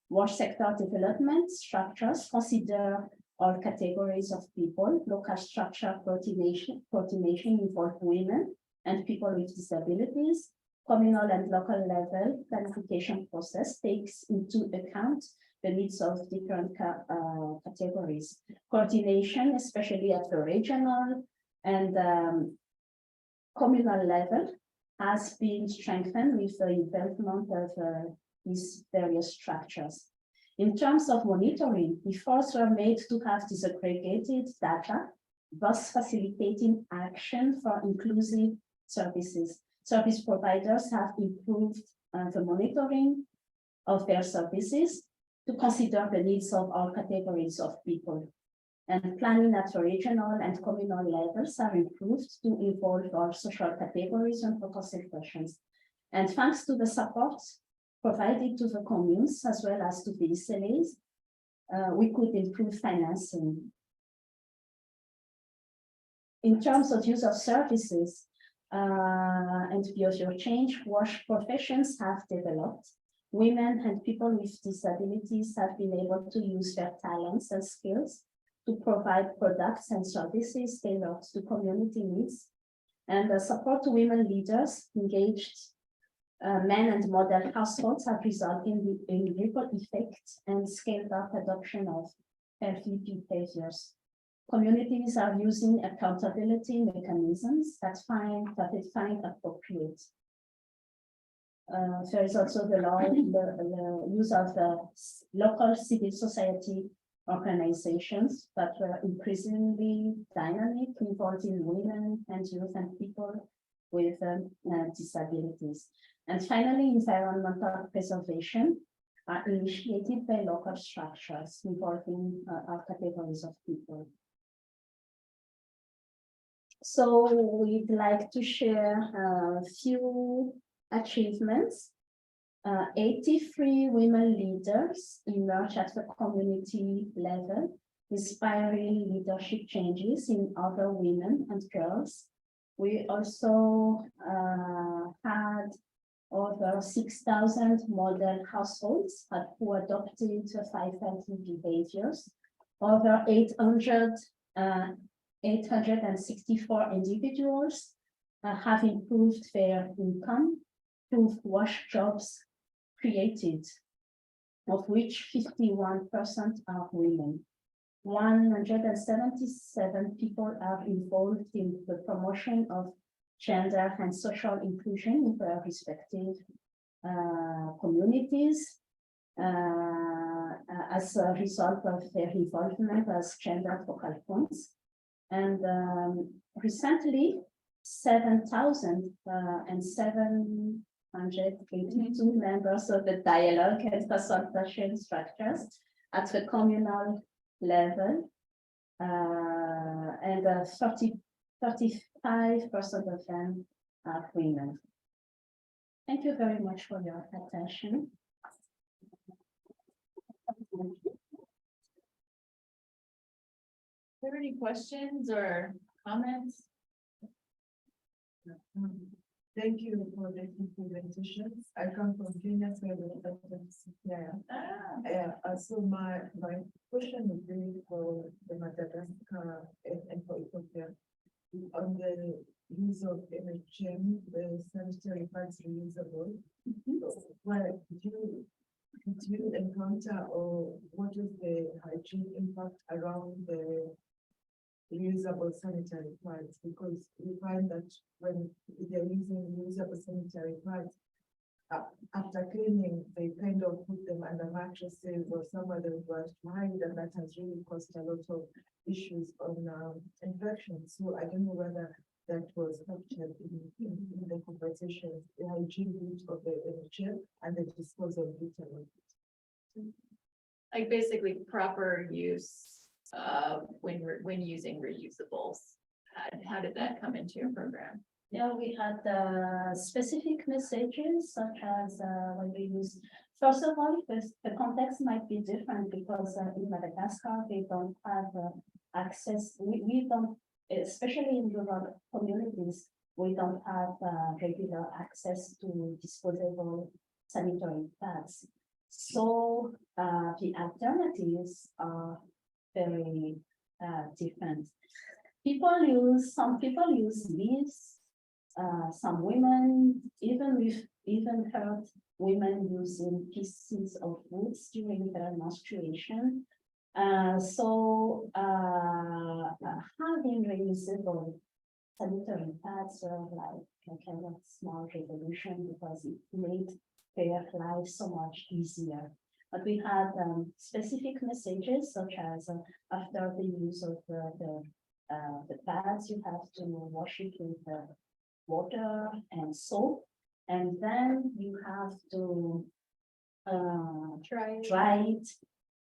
Wash sector development structures consider all categories of people. Local structure coordination involve women and people with disabilities. Communal and local level planification process takes into account the needs of different categories. Coordination, especially at the regional and communal level, has been strengthened with the involvement of these various structures. In terms of monitoring, efforts were made to have disaggregated data, thus facilitating action for inclusive services. Service providers have improved the monitoring of their services to consider the needs of all categories of people. And planning at the regional and communal levels are improved to involve all social categories and focus questions. And thanks to the support provided to the communes as well as to the SLAs, we could improve financing. In terms of use of services and behavior change, wash professions have developed. Women and people with disabilities have been able to use their talents and skills to provide products and services tailored to community needs. And the support to women leaders engaged men and model households have resulted in ripple effects and scaled up adoption of healthy behaviors. Communities are using accountability mechanisms that they find appropriate. There is also the use of local civil society organizations that were increasingly dynamic, involving women and youth and people with disabilities. And finally, environmental preservation are initiated by local structures involving all categories of people. So we'd like to share a few achievements. 83 women leaders emerge at the community level, inspiring leadership changes in other women and girls. We also had over 6,000 model households who adopted 5 healthy behaviors. Over 864 individuals have improved their income through wash jobs created, of which 51% are women. 177 people are involved in the promotion of gender and social inclusion in their respective communities as a result of their involvement as gender focal points. And recently, 7,782 members of the dialogue and consultation structures at the communal level, and 35% of them are women. Thank you very much for your attention. Are there any questions or comments? Thank you for the presentations. I come from Kenya, so so my question would be for the Madagascar and for Ethiopia on the use of MHM, the sanitary pads reusable. Well, did you encounter, or what is the hygiene impact around the reusable sanitary pads? Because we find that when they're using reusable sanitary pads, after cleaning, they kind of put them under mattresses or somewhere they were to hide, and that has really caused a lot of issues on infection. So I don't know whether that was captured in the conversation, the hygiene route of the NHS and the disposal route. Like basically proper use when using reusables. How did that come into your program? Yeah, we had specific messages such as when we use, first of all, the context might be different because in Madagascar, they don't have access, we don't, especially in rural communities, we don't have regular access to disposable sanitary pads. So the alternatives are very different. Some people use leaves. Some women, even heard women using pieces of wood during their menstruation. So having reusable sanitary pads are like a kind of small revolution because it made their life so much easier. But we had specific messages such as after the use of the pads, you have to wash it with water and soap, and then you have to dry it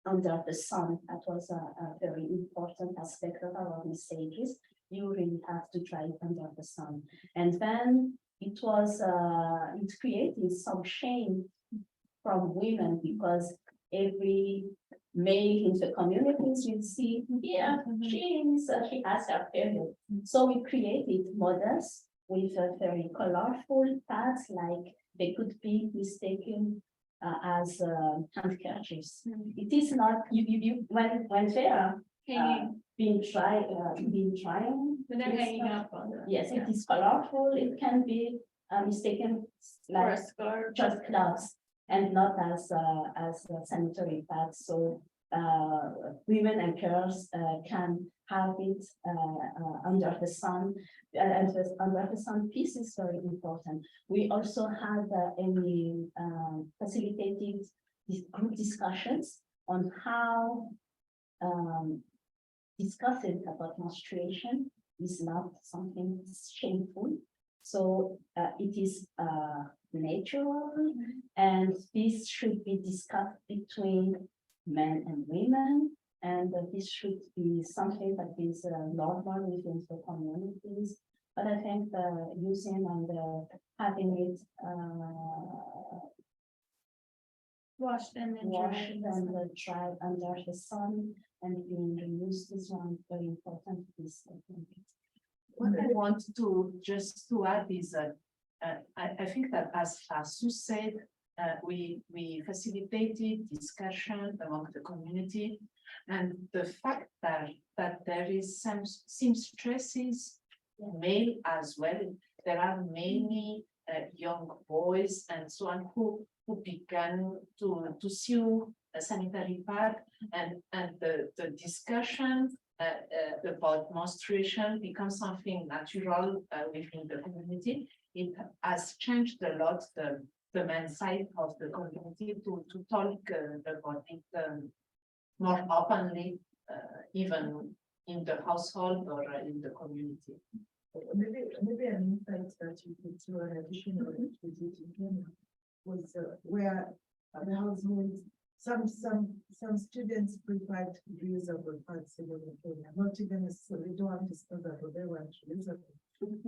under the sun. That was a very important aspect of our messages. You really have to dry it under the sun. And then it created some shame from women because every male in the communities will see, yeah, she has her period. So we created models with very colorful pads, like they could be mistaken as handkerchiefs. It is not, when they are being trying. When they're hanging up on the. Yes, it is colorful, it can be mistaken like just gloves and not as sanitary pads. So women and girls can have it under the sun, and under the sun piece is very important. We also had facilitated these group discussions on how discussing about menstruation is not something shameful. So it is natural, and this should be discussed between men and women, and this should be something that is normal within the communities. But I think using and having it Washed and then washed dried. and dried under the sun and being reused is one very important piece. I think. What I want to just to add is that I think that as Sue said, we facilitated discussion among the community, and the fact that there is some seamstresses, male as well. There are many young boys and so on who began to sew a sanitary pad, and the discussion about menstruation becomes something natural within the community. It has changed a lot the men's side of the community to talk about it more openly, even in the household or in the community. Maybe an insight that you could throw an additional activity in Kenya was where the households, some students preferred reusable pads in Kenya, not even necessarily, don't want disposable, they want reusable.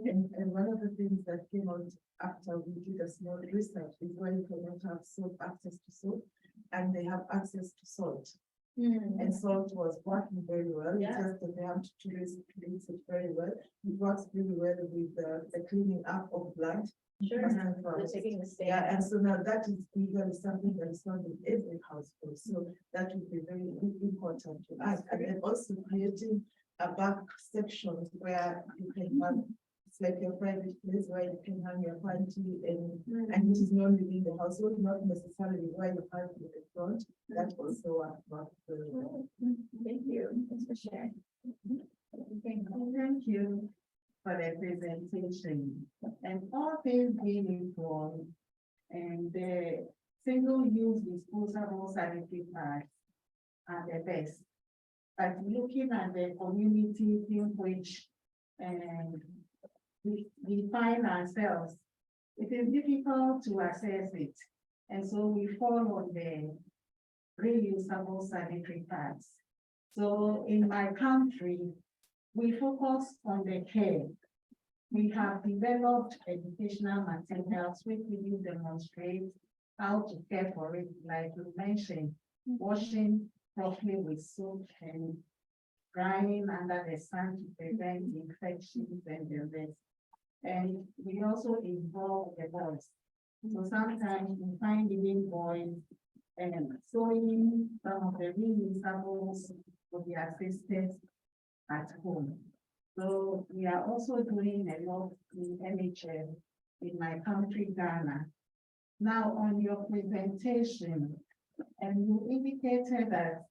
And one of the things that came out after we did a small research is why you cannot have soap, access to soap, and they have access to salt. And salt was working very well. It's just that they have to cleanse it very well. It works really well with the cleaning up of blood. Sure. Taking the stain. Yeah, and so now that is usually something that is found in every household. So that would be very important to us. And then also creating a back section where you can have, it's like your private place where you can hang your panty and it is not within the household, not necessarily where you have in the front. That also works very well. Thank you. Thanks for sharing. Thank you for the presentation and all very beautiful. And the single-use disposable sanitary pads are the best. But looking at the community in which we find ourselves, it is difficult to access it. And so we fall on the reusable sanitary pads. So in my country, we focus on the care. We have developed educational materials which will demonstrate how to care for it, like you mentioned, washing properly with soap and drying under the sun to prevent infections and the rest. And we also involve the boys. So sometimes we find even boys sewing some of the reusables with the assistants at home. So we are also doing a lot in NHS in my country, Ghana. Now on your presentation, and you indicated that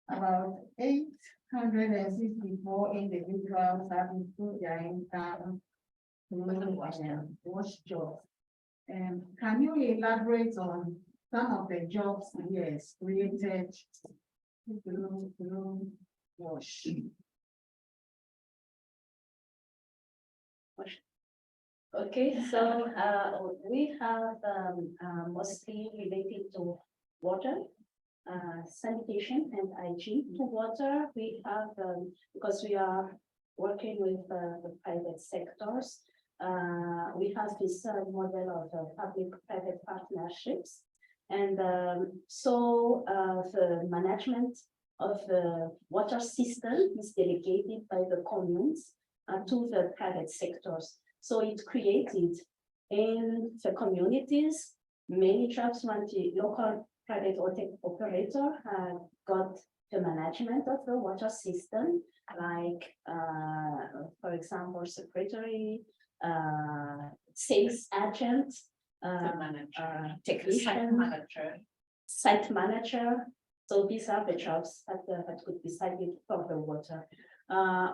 about 864 individuals have improved their income through wash jobs. And can you elaborate on some of the jobs, yes, created through wash? Okay, so we have mostly related to water, sanitation and hygiene. To water, we have, because we are working with the private sectors, we have this model of public-private partnerships. And so the management of the water system is delegated by the communes to the private sectors. So it created in the communities many jobs when the local private operator got the management of the water system, like, for example, secretary, sales agent, technician, site manager. So these are the jobs that could be cited for the water.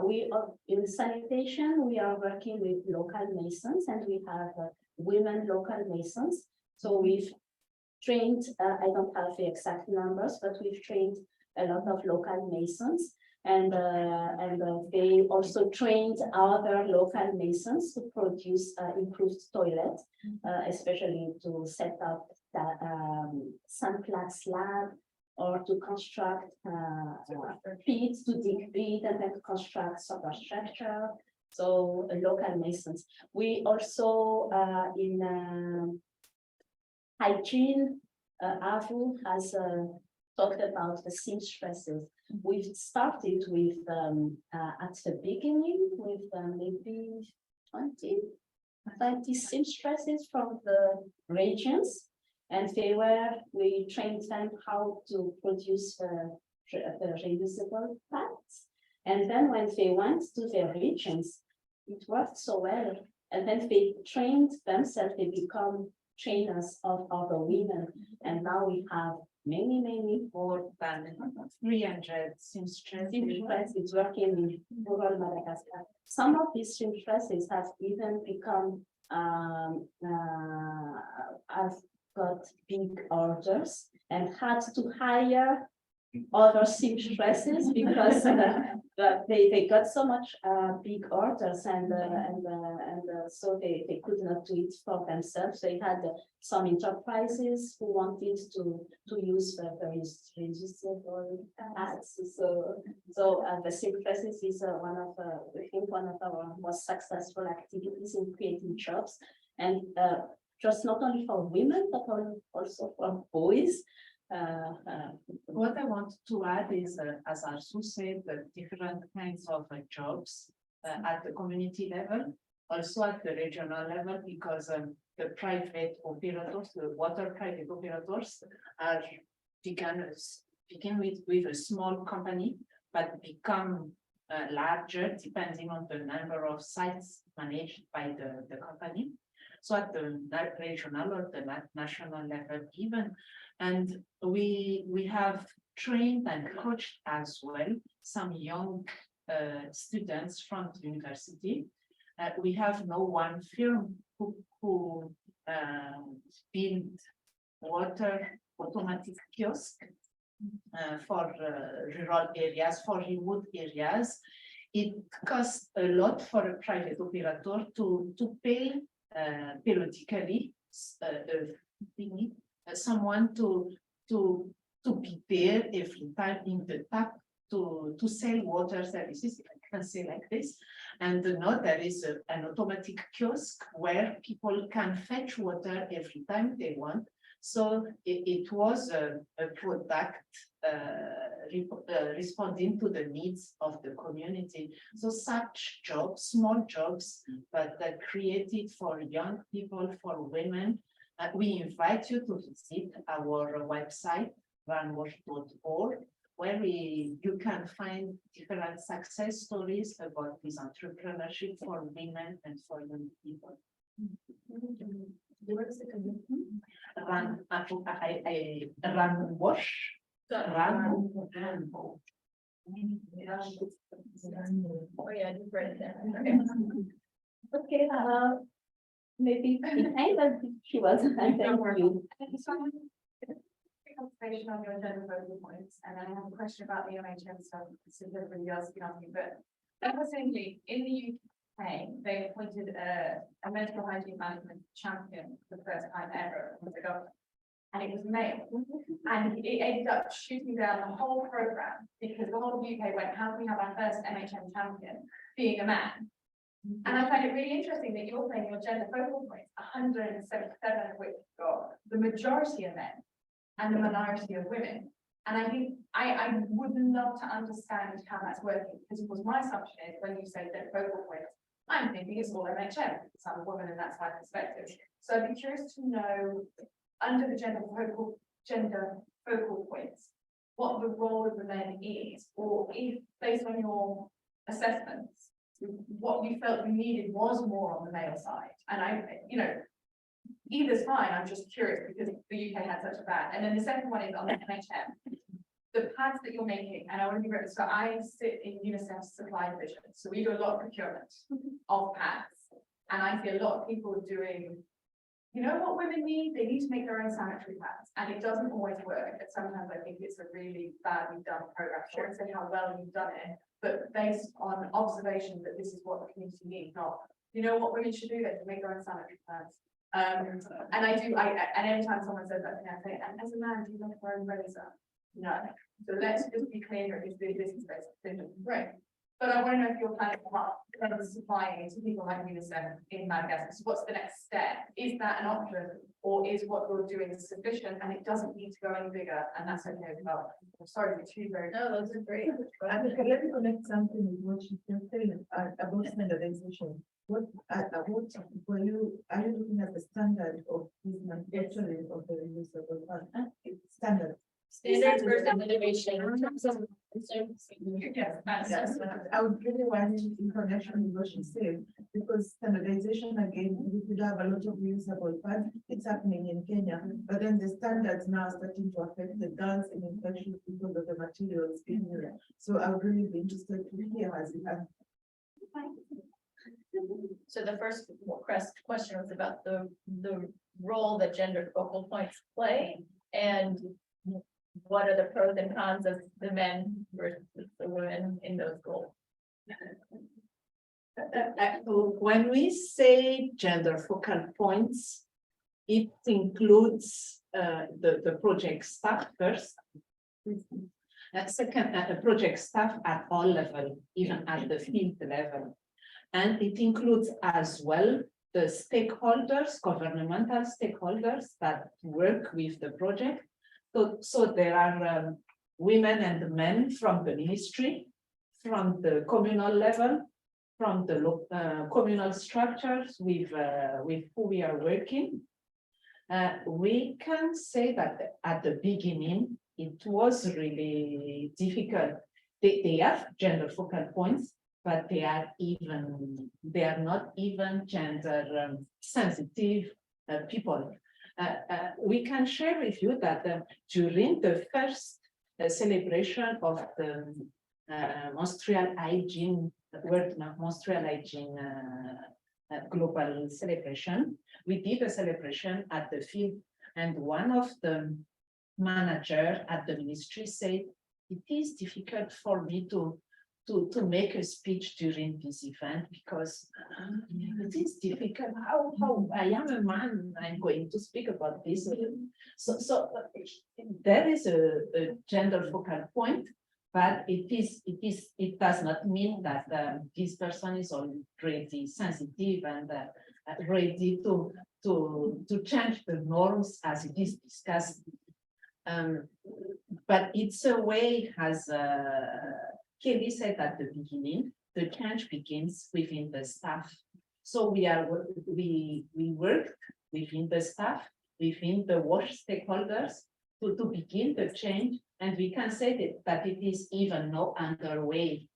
We are in sanitation, we are working with local masons, and we have women local masons. So we've trained, I don't have the exact numbers, but we've trained a lot of local masons, and they also trained other local masons to produce improved toilets, especially to set up the sandflat slab, or to construct pits, to dig pit and then construct superstructure. So local masons. We also in hygiene, Avu has talked about the seamstresses. We've started with at the beginning with maybe 20 seamstresses from the regions. And we trained them how to produce the reusable pads. And then when they went to the regions, it worked so well. And then they trained themselves, they become trainers of other women. And now we have many more than 300 seamstresses working in rural Madagascar. Some of these seamstresses have even become got big orders and had to hire other seamstresses because they got so much big orders, and so they could not do it for themselves. They had some enterprises who wanted to use the reusable pads. So the seamstresses is one of our most successful activities in creating jobs, and just not only for women, but also for boys. What I want to add is, as Arsu said, the different kinds of jobs at the community level, also at the regional level, because the private operators, the water private operators, are begin with a small company, but become larger depending on the number of sites managed by the company. So at the regional or the national level even, and we have trained and coached as well some young students from the university. We have no one firm who build water automatic kiosk for rural areas, for remote areas. It costs a lot for a private operator to pay periodically someone to be there every time in the tap to sell water services, if I can say like this. And now there is an automatic kiosk where people can fetch water every time they want. So it was a product responding to the needs of the community. So such jobs, small jobs, but that created for young people, for women. We invite you to visit our website, runwash.org, where you can find different success stories about this entrepreneurship for women and for young people. Run wash. Oh, yeah, I just read it there. Okay, maybe behind us, she was, and thank you. Conversation on your agenda focal points, and then I have a question about the MHM stuff, so everybody else can ask me, but interestingly, in the UK, they appointed a mental hygiene management champion for the first time ever with the government, and it was male, and it ended up shooting down the whole program, because the whole UK went, how can we have our first MHM champion being a man? And I find it really interesting that you're saying your gender focal points, 177 of which got the majority of men and the minority of women. And I think I would love to understand how that's working, because of course my assumption is when you say gender focal points, I'm thinking it's all MHM, because I'm a woman and that's my perspective. So I'd be curious to know, under the gender focal points, what the role of the men is, or if based on your assessments, what you felt you needed was more on the male side. And either's fine, I'm just curious because the UK had such a bad. And then the second one is on the NHM. The pads that you're making, and I want to be very, so I sit in UNICEF's supply division. So we do a lot of procurement of pads. And I see a lot of people doing, you know what women need? They need to make their own sanitary pads. And it doesn't always work. And sometimes I think it's a really badly done program. I won't say how well you've done it, but based on observation that this is what the community needs, not, you know what women should do, they can make their own sanitary pads. And every time someone says that, I say, and as a man, do you make your own razor? No. So let's just be clear, it's the business-based decision. Great. But I want to know if you're planning on supplying to people like UNICEF in Madagascar. So what's the next step? Is that an option, or is what you're doing sufficient and it doesn't need to go any bigger? And that's okay as well. I'm sorry, we're too very. No, those are great. I think let me connect something with what you just said about standardization. What are you looking at the standard of this manufacturing of the reusable part? Standard. Standards versus innovation in terms of. Yes, Yes, I would really want in connection with what you said, because standardization, again, we could have a lot of reusable pads. It's happening in Kenya, but then the standards now are starting to affect the girls and infections because of the materials being used. So I would really be interested to hear as it happens. So the first question was about the role that gender focal points play, and what are the pros and cons of the men versus the women in those roles? When we say gender focal points, it includes the project staff first. Second, the project staff at all levels, even at the field level. And it includes as well the stakeholders, governmental stakeholders that work with the project. So there are women and men from the ministry, from the communal level, from the communal structures with who we are working. We can say that at the beginning, it was really difficult. They have gender focal points, but they are not even gender sensitive people. We can share with you that during the first celebration of the menstrual hygiene, World Menstrual Hygiene global celebration. We did a celebration at the field, and one of the manager at the ministry said, it is difficult for me to make a speech during this event because it is difficult. How I am a man, I'm going to speak about this. So there is a gender focal point, but it does not mean that this person is already sensitive and ready to change the norms as it is discussed. But it's a way, as Kelly said at the beginning, the change begins within the staff. So we worked within the staff, within the WASH stakeholders to begin the change. And we can say that it is even not underway,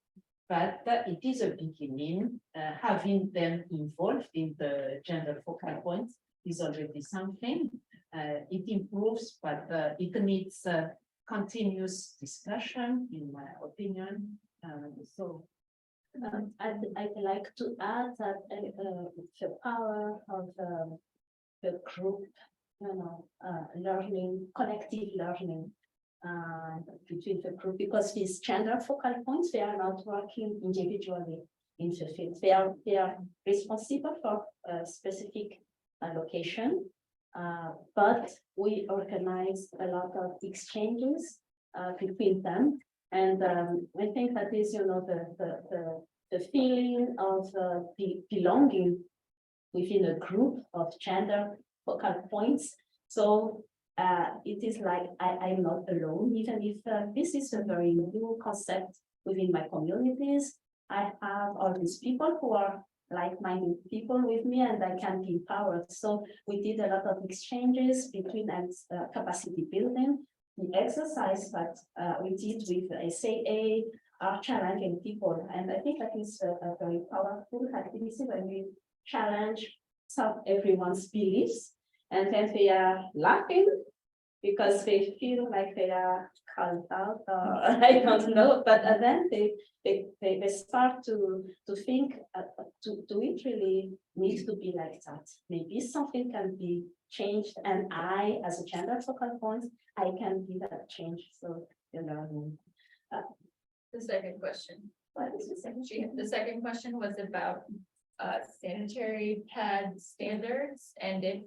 but it is a beginning. Having them involved in the gender focal points is already something. It improves, but it needs continuous discussion, in my opinion. I'd like to add that the power of the group, learning, collective learning between the group, because these gender focal points, they are not working individually in the field. They are responsible for a specific location. But we organize a lot of exchanges between them, and I think that is, the feeling of belonging within a group of gender focal points. So it is like I'm not alone, even if this is a very new concept within my communities. I have all these people who are like-minded people with me, and I can be empowered. So we did a lot of exchanges between and capacity building. The exercise that we did with SAA are challenging people, and I think that is a very powerful activity when we challenge everyone's beliefs, and then they are laughing because they feel like they are called out, or I don't know, but then they start to think, do it really need to be like that? Maybe something can be changed, and I, as a gender focal point, I can be that change. So, The second question. what is the second? The second question was about sanitary pad standards, and if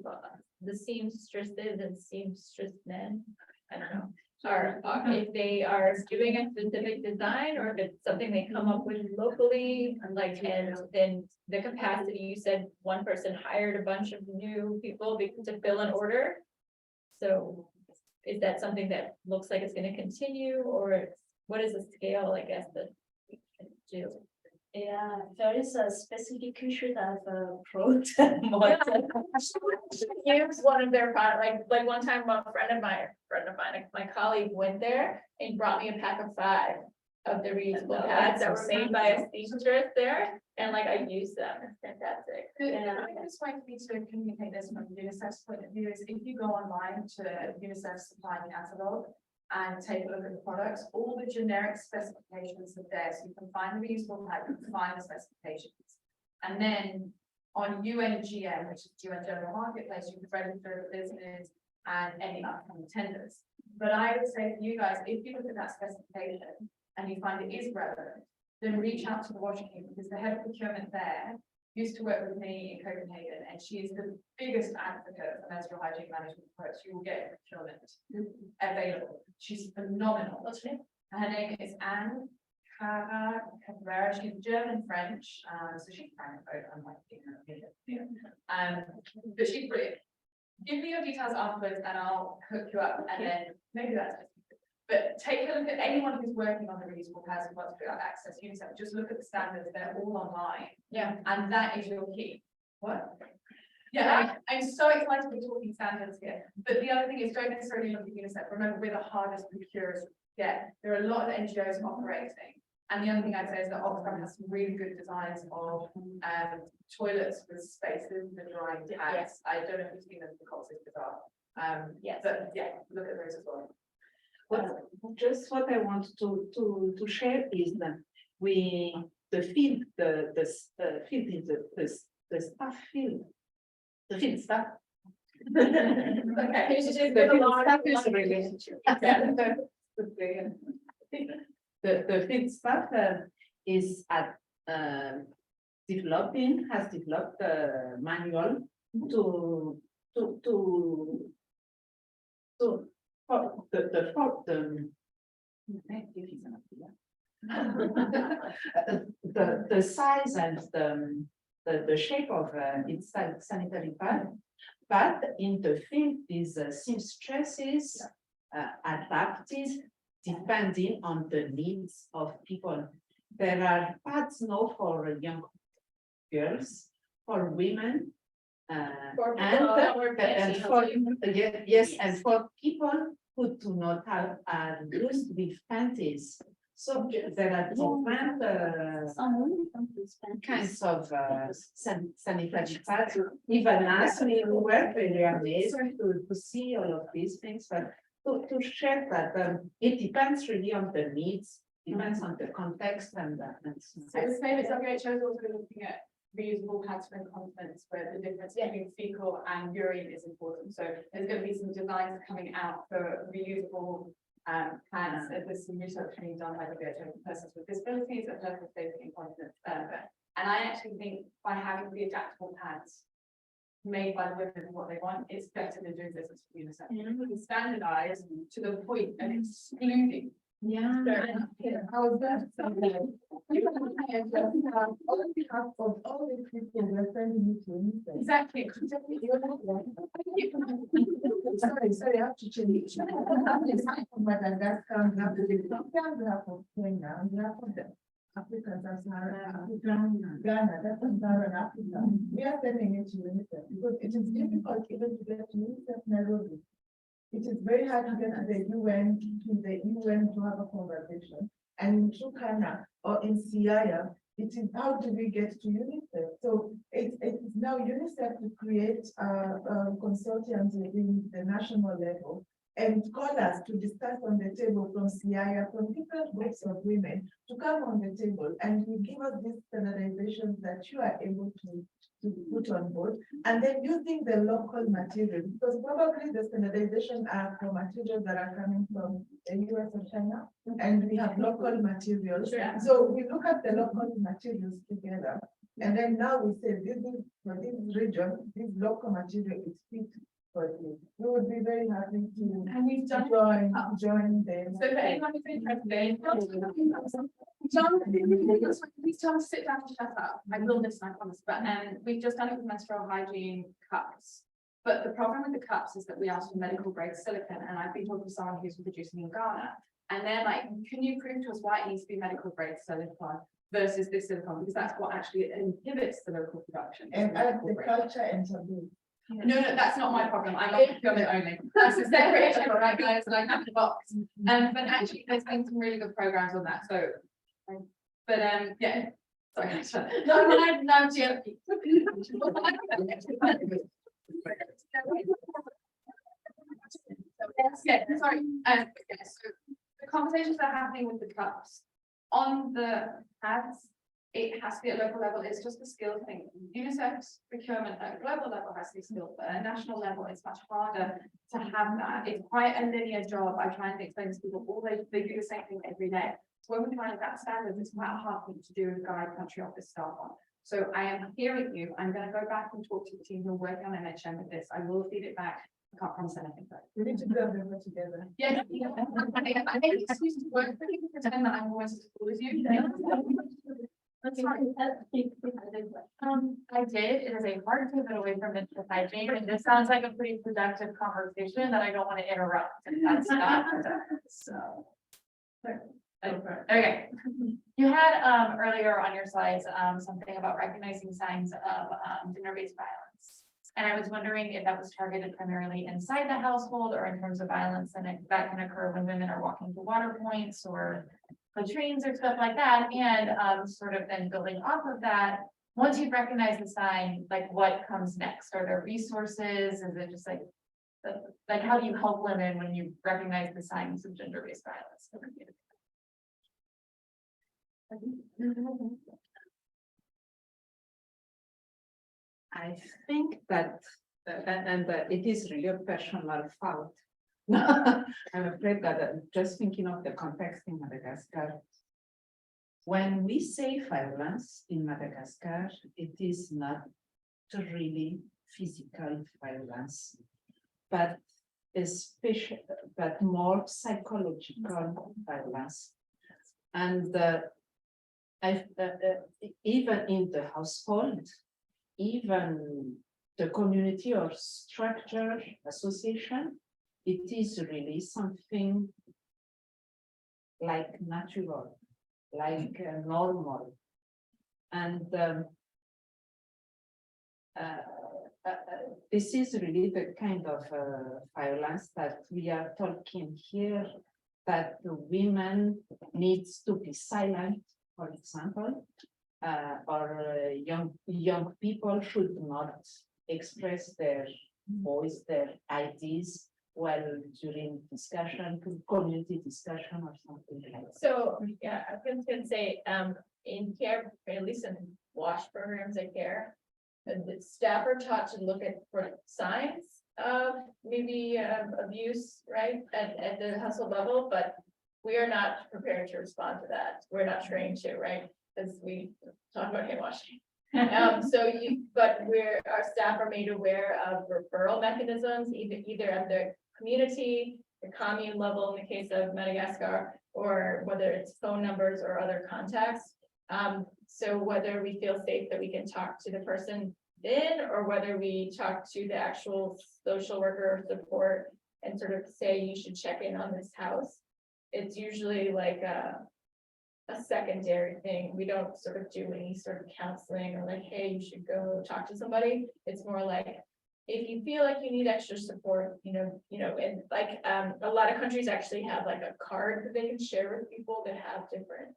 the seamstresses and seamstress men, I don't know, are if they are doing a specific design, or if it's something they come up with locally, like, and then the capacity, you said one person hired a bunch of new people to fill an order. So is that something that looks like it's going to continue, or what is the scale, I guess, that we can do? Yeah, there is a specific issue that brought Use one of their product, like one time a friend of mine, my colleague went there and brought me a pack of 5 of the reusable pads that were made by a seamstress there, and like I used them. It's fantastic. I think it's way for me to communicate this from UNICEF's point of view is if you go online to UNICEF's supply catalog and take a look at the products, all the generic specifications are there. So you can find the reusable pad, you can find the specifications. And then on UNGM, which is UN General Marketplace, you can register a business and any upcoming tenders. But I would say to you guys, if you look at that specification and you find it is relevant, then reach out to the WASH team, because the head of procurement there used to work with me in Copenhagen, and she is the biggest advocate for menstrual hygiene management products you will get procurement available. She's phenomenal. What's her name? Her name is Anne Cabrera. She's German French, so she's Francophone, unlike but she's brilliant. Give me your details afterwards, and I'll hook you up, and then maybe that's it. But take a look at anyone who's working on the reusable pads and wants to access UNICEF. Just look at the standards; they're all online. Yeah. And that is your key. What? Yeah, I'm so excited we're talking standards here. But the other thing is, don't necessarily look at UNICEF. Remember, we're the hardest procurers to get. There are a lot of NGOs operating. And the other thing I'd say is that Oxfam has some really good designs of toilets with spaces for drying tags. Yes. I don't know if you've seen them for Cox's Bazaar. Yes. But yeah, look at those as well. Just what I want to share is that the field is the the staff feel. The field staff. Okay. The staff is a relationship. The field staff is at has developed a manual to for the size and the shape of its sanitary pad. But in the field, these seamstresses adapted depending on the needs of people. There are pads now for young girls, for women. And for yes, and for people who do not have are used with panties. So there are different kinds of sanitary pads. Even us, we were very amazed to see all of these things, but to share that it depends really on the needs, depends on the context and. So the same as WHO is also looking at reusable pads for incontinence, where the difference between fecal and urine is important. So there's going to be some designs coming out for reusable pads. There's some research being done by WHO for persons with disabilities and persons facing incontinence. And I actually think by having the adaptable pads made by the women what they want, it's better than doing business with UNICEF. Standardized to the point of excluding. Yeah. How is that? On behalf of all the people we're sending you to UNICEF. Exactly. Sorry, I have to change. On behalf of Madagascar, on behalf of Ethiopia, on behalf of Kenya, on behalf of the Africans, Ghana, that's Sub-Saharan Africa. We are sending it to UNICEF because it is difficult even to get to UNICEF Nairobi. It is very hard to get to the UN to have a conversation. And in Turkana or in Siaya, it is how do we get to UNICEF? So it is now UNICEF to create consortiums within the national level and call us to discuss on the table from Siaya, from different groups of women to come on the table and you give us these standardizations that you are able to put on board, and then using the local material, because probably the standardization are for materials that are coming from the US or China, and we have local materials. Sure. So we look at the local materials together, and then now we say this is for this region, this local material is fit for this. We would be very happy to And we've done join them. So for anyone who's interested, John, please tell us to sit down and shut up. I will listen, I promise. But we've just done it with menstrual hygiene cups. But the problem with the cups is that we asked for medical grade silicone, and I've been talking to someone who's producing in Ghana, and they're like, "Can you prove to us why it needs to be medical grade silicone versus this silicone? Because that's what actually inhibits the local production." And add the culture and taboo. No, that's not my problem. I'm not procurement only. That's a separate issue, right, guys? Like out the box. But actually, there's been some really good programs on that. So, but yeah. Sorry. No, I'm joking. Yeah, sorry. Yeah, so the conversations that are happening with the cups on the pads. It has to be at local level, it's just a skill thing. UNICEF's procurement at a global level has to be skilled, but at a national level, it's much harder to have that. It's quite a linear job. I try and explain to people, all they do the same thing every day. So when we find that standard, it's quite a hard thing to do and guide country office staff on. So I am hearing you. I'm going to go back and talk to the team who are working on NHM with this. I will feed it back. I can't promise anything, but We need to do everything together. yeah, I make excuses to work for you, pretend that I'm always as cool as you. I did, it is a hard pivot away from menstrual hygiene, and this sounds like a pretty productive conversation that I don't want to interrupt, and that's not productive, so. Okay, you had earlier on your slides something about recognizing signs of gender-based violence. And I was wondering if that was targeted primarily inside the household or in terms of violence, and if that can occur when women are walking to water points or latrines or stuff like that, and sort of then building off of that, once you've recognized the sign, like what comes next? Are there resources? Is it just like how do you help women when you recognize the signs of gender-based violence? I think that, it is really a personal fault. I'm afraid that just thinking of the context in Madagascar. When we say violence in Madagascar, it is not really physical violence, but more psychological violence. And even in the household, even the community or structure, association, it is really something like natural, like normal. And this is really the kind of violence that we are talking here, that the women needs to be silent, for example, or young people should not express their voice, their ideas, while during discussion, community discussion or something like that. So, yeah, I was gonna say, in care, at least in WASH programs at care, the staff are taught to look at for signs of maybe abuse, right, at the household level, but we are not prepared to respond to that. We're not trained to, right, because we talk about hand washing. But our staff are made aware of referral mechanisms, either at the community, the commune level in the case of Madagascar, or whether it's phone numbers or other contacts. So whether we feel safe that we can talk to the person in, or whether we talk to the actual social worker or support and sort of say, you should check in on this house. It's usually like a secondary thing. We don't sort of do any sort of counseling or like, hey, you should go talk to somebody. It's more like, if you feel like you need extra support, and like a lot of countries actually have like a card that they can share with people that have different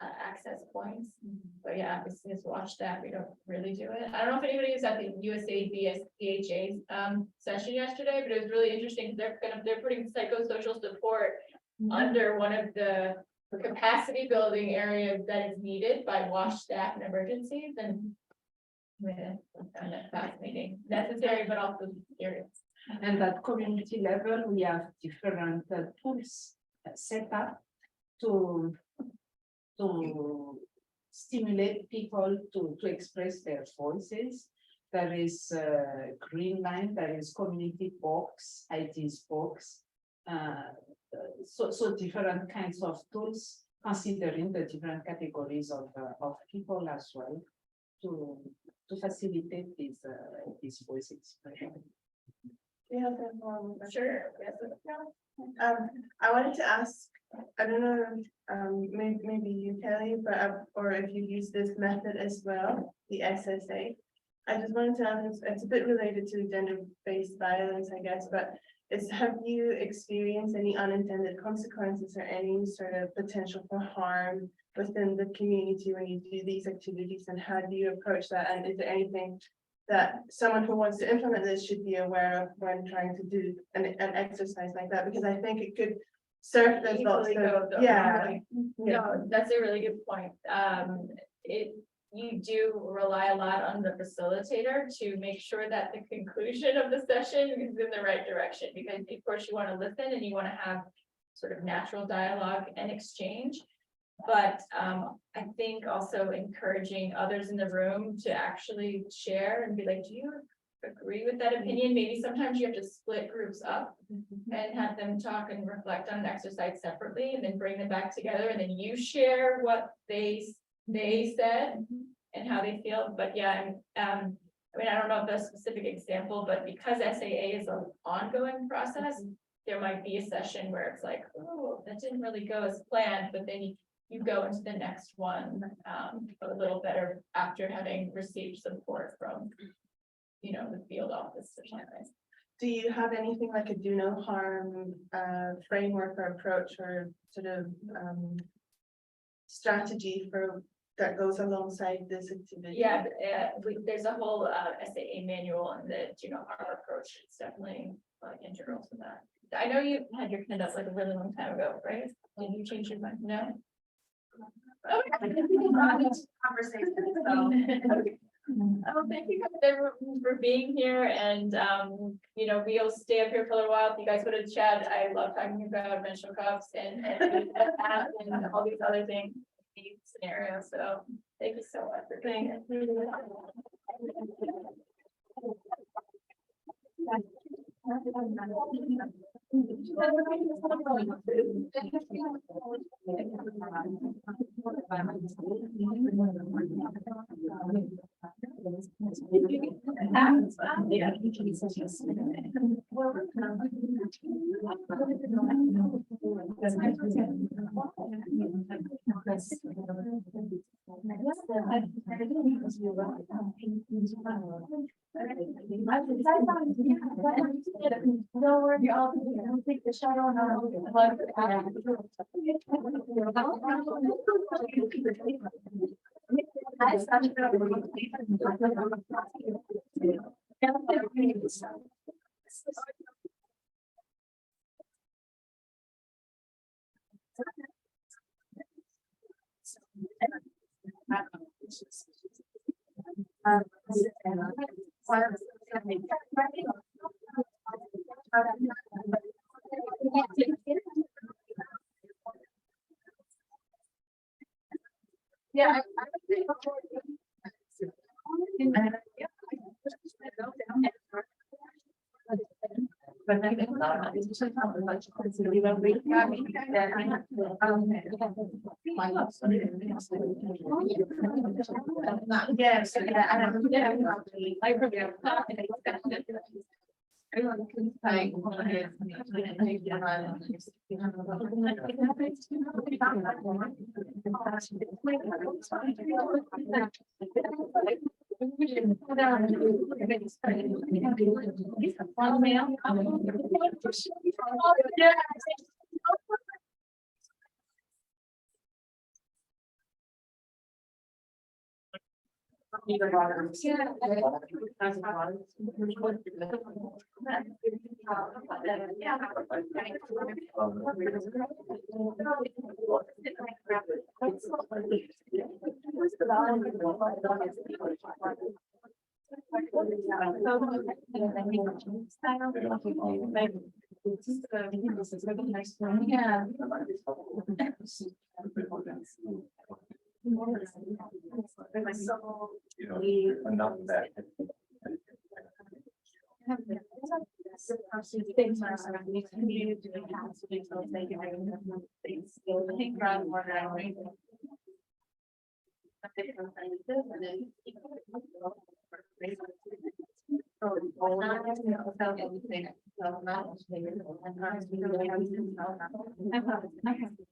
access points. But yeah, this is watch that. We don't really do it. I don't know if anybody was at the USAID BHA session yesterday, but it was really interesting. They're putting psychosocial support under one of the capacity building areas that is needed by WASH staff in emergencies, and I find that fascinating, necessary, but also serious. And at community level, we have different tools set up to stimulate people to express their voices. There is Green Line, there is community box, ideas box. So different kinds of tools, considering the different categories of people as well, to facilitate this voice expression. Yeah, Sure. Yes. I wanted to ask, I don't know, maybe you, Kelly, but or if you use this method as well, the SSA. I just wanted to ask, it's a bit related to gender-based violence, I guess, but have you experienced any unintended consequences or any sort of potential for harm within the community when you do these activities, and how do you approach that? And is there anything that someone who wants to implement this should be aware of when trying to do an exercise like that? Because I think it could serve as lots of, No, that's a really good point. You do rely a lot on the facilitator to make sure that the conclusion of the session is in the right direction, because of course you want to listen and you want to have sort of natural dialogue and exchange. But I think also encouraging others in the room to actually share and be like, do you agree with that opinion? Maybe sometimes you have to split groups up and have them talk and reflect on an exercise separately, and then bring them back together, and then you share what they said and how they feel. But yeah, I mean, I don't know if that's a specific example, but because SAA is an ongoing process, there might be a session where it's like, oh, that didn't really go as planned, but then you go into the next one a little better after having received support from, the field office or something. do you have anything like a do no harm framework or approach or sort of strategy for that goes alongside this activity? Yeah, there's a whole SAA manual, and the harm approach is definitely integral to that. I know you had your hand up like a really long time ago, right? Did you change your mind? No? Conversation, so. Oh, thank you guys everyone for being here and, you know, we'll stay up here for a little while. If you guys would have chat, I love talking about menstrual cups and all these other things, these scenarios. So thank you so much for being here. Don't worry, I'll take the shot on. Yeah. But then it's not. Yes, I One male. You know, enough of that.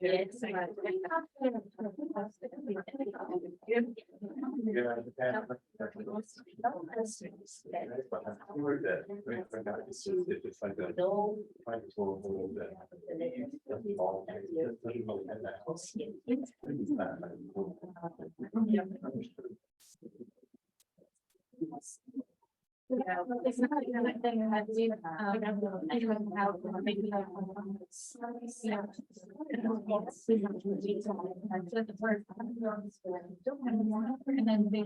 It's like a. Yeah, it's not even a thing I had to do, anyone can help, maybe have. And then they.